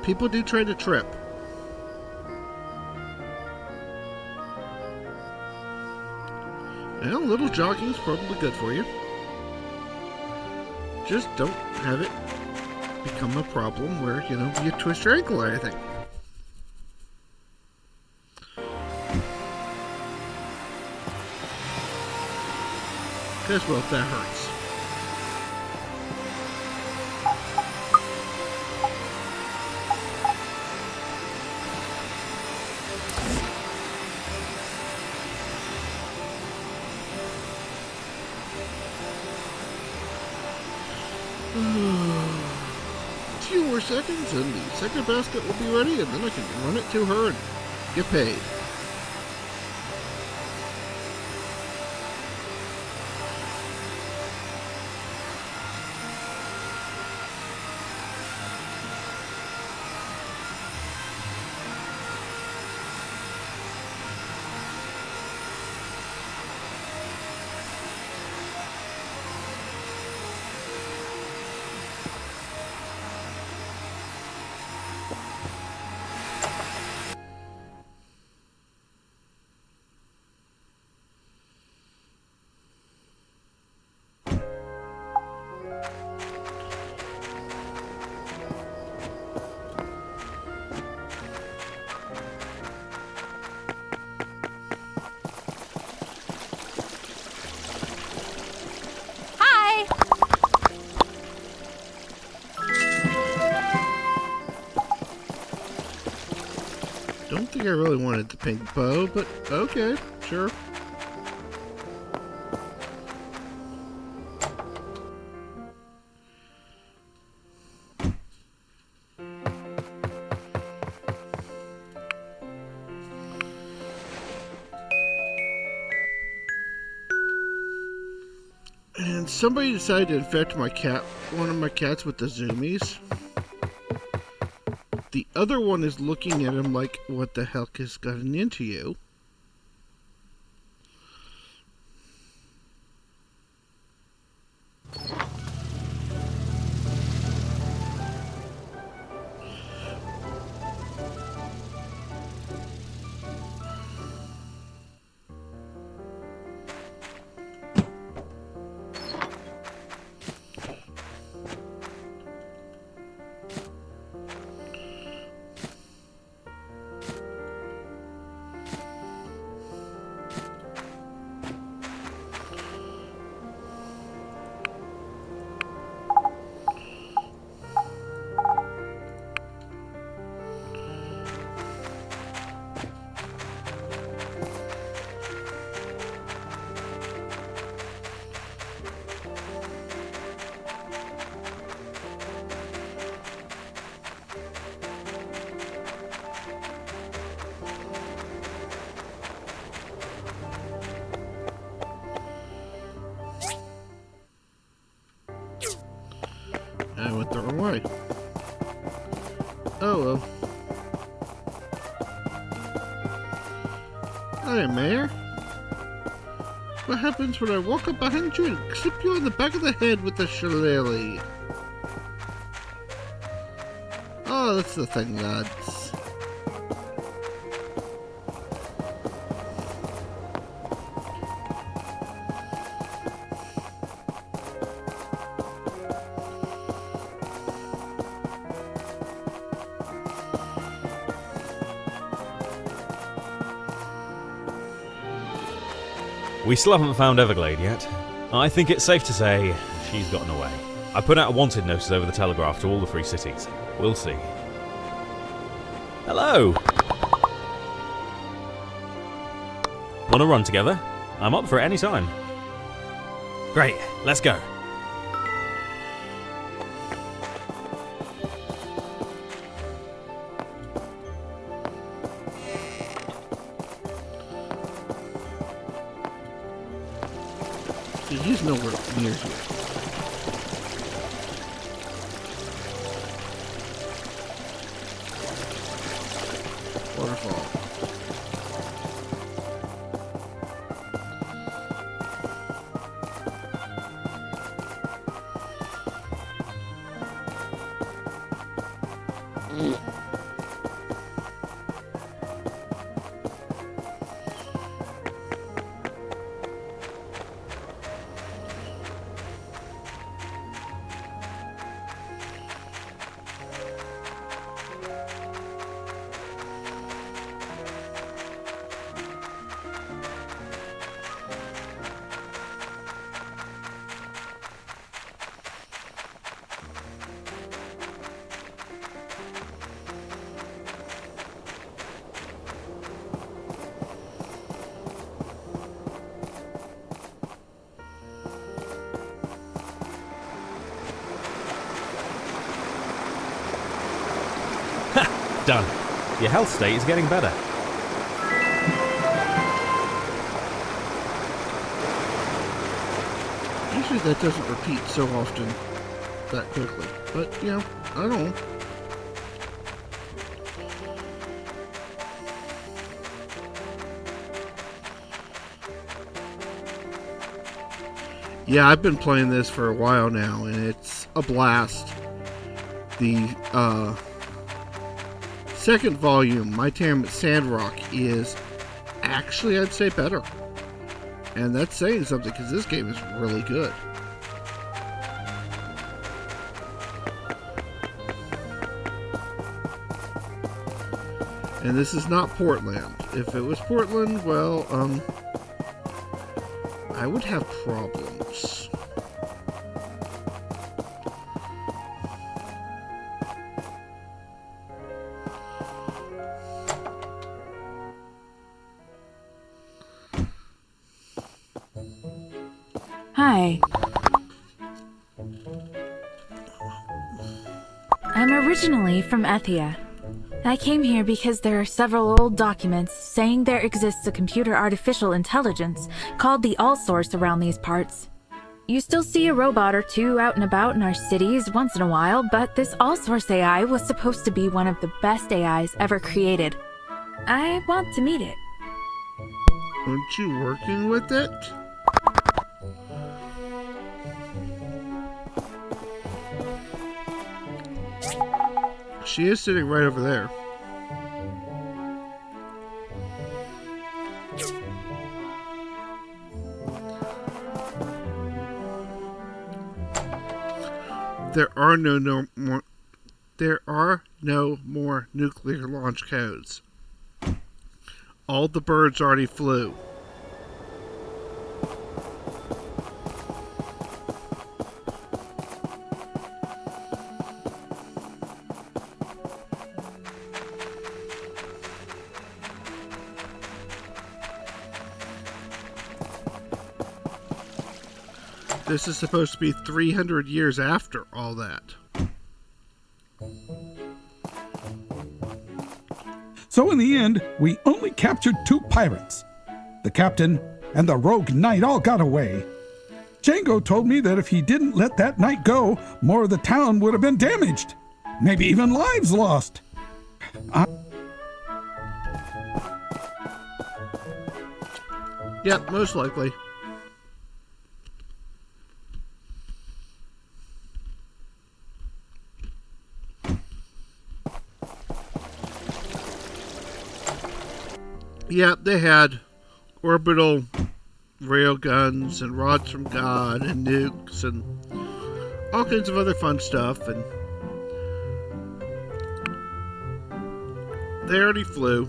People do try to trip. Well, a little jogging's probably good for you. Just don't have it become a problem where, you twist your ankle or anything. Because, well, that hurts. Few more seconds and the second basket will be ready, and then I can run it to her and get paid. Don't think I really wanted the pink bow, but okay, sure. And somebody decided to infect one of my cats with the zoomies. The other one is looking at him like, what the heck has gotten into you? I went the wrong way. Oh well. Hi, Mayor. What happens when I walk up behind you and clip you on the back of the head with a shillelagh? Oh, that's the thing, lads. We still haven't found Everglade yet. I think it's safe to say she's gotten away. I put out wanted notices over the telegraph to all the 3 cities. We'll see. Hello! Wanna run together? I'm up for it any time. Great, let's go. He's nowhere near here. Waterfall. Done. Your health state is getting better. Usually that doesn't repeat so often that quickly. But, you know, I don't know. Yeah, I've been playing this for a while now, and it's a blast. The second volume, My Time at Sandrock, is actually, I'd say, better. And that's saying something, because this game is really good. And this is not Portland. If it was Portland, well, I would have problems. Hi. I'm originally from Ethia. I came here because there are several old documents saying there exists a computer artificial intelligence called the All-Source around these parts. You still see a robot or two out and about in our cities once in a while, but this All-Source AI was supposed to be one of the best AIs ever created. I want to meet it. Aren't you working with it? She is sitting right over there. There are no more nuclear launch codes. All the birds already flew. This is supposed to be 300 years after all that. So in the end, we only captured 2 pirates. The captain and the rogue knight all got away. Django told me that if he didn't let that knight go, more of the town would have been damaged. Maybe even lives lost. Yep, most likely. Yeah, they had orbital railguns and rods from God and nukes and all kinds of other fun stuff, and they already flew.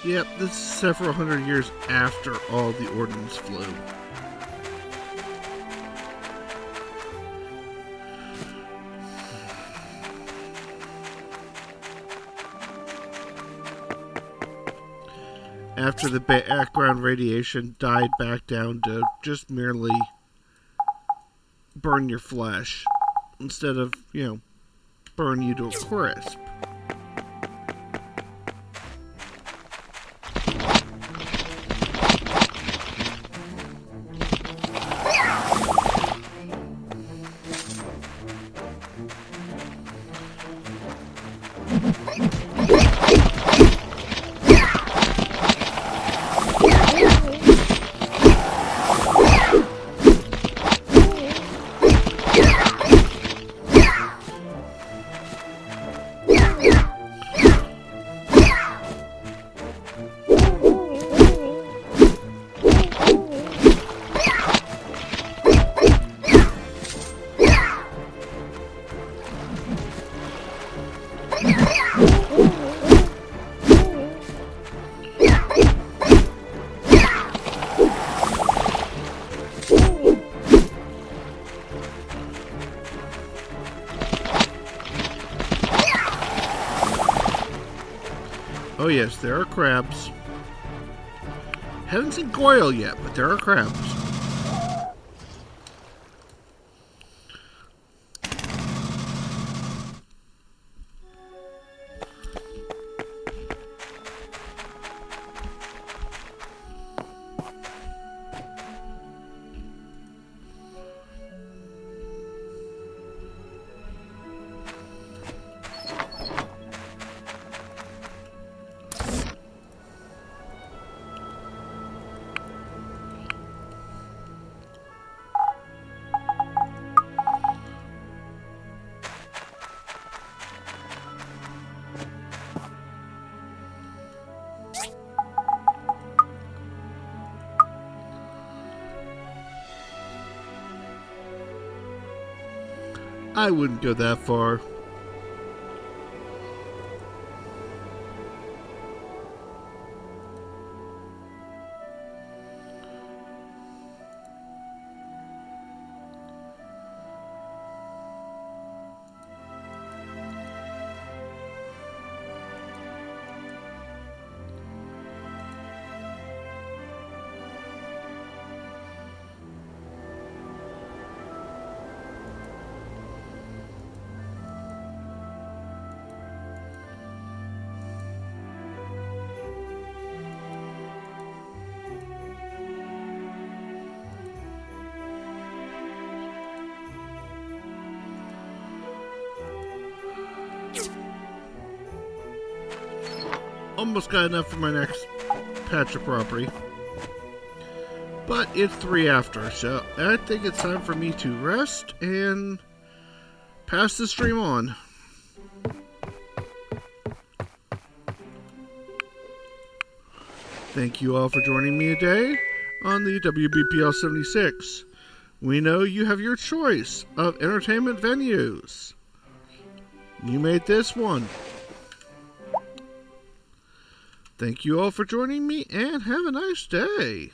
Yep, this is several hundred years after all the ordnance flew. After the background radiation died back down to just merely burn your flesh instead of, burn you to a crisp. Oh yes, there are crabs. Haven't seen Goyle yet, but there are crabs. I wouldn't go that far. Almost got enough for my next patch of property. But it's 3 after, so I think it's time for me to rest and pass the stream on. Thank you all for joining me today on the WBPL 76. We know you have your choice of entertainment venues. You made this one. Thank you all for joining me and have a nice day.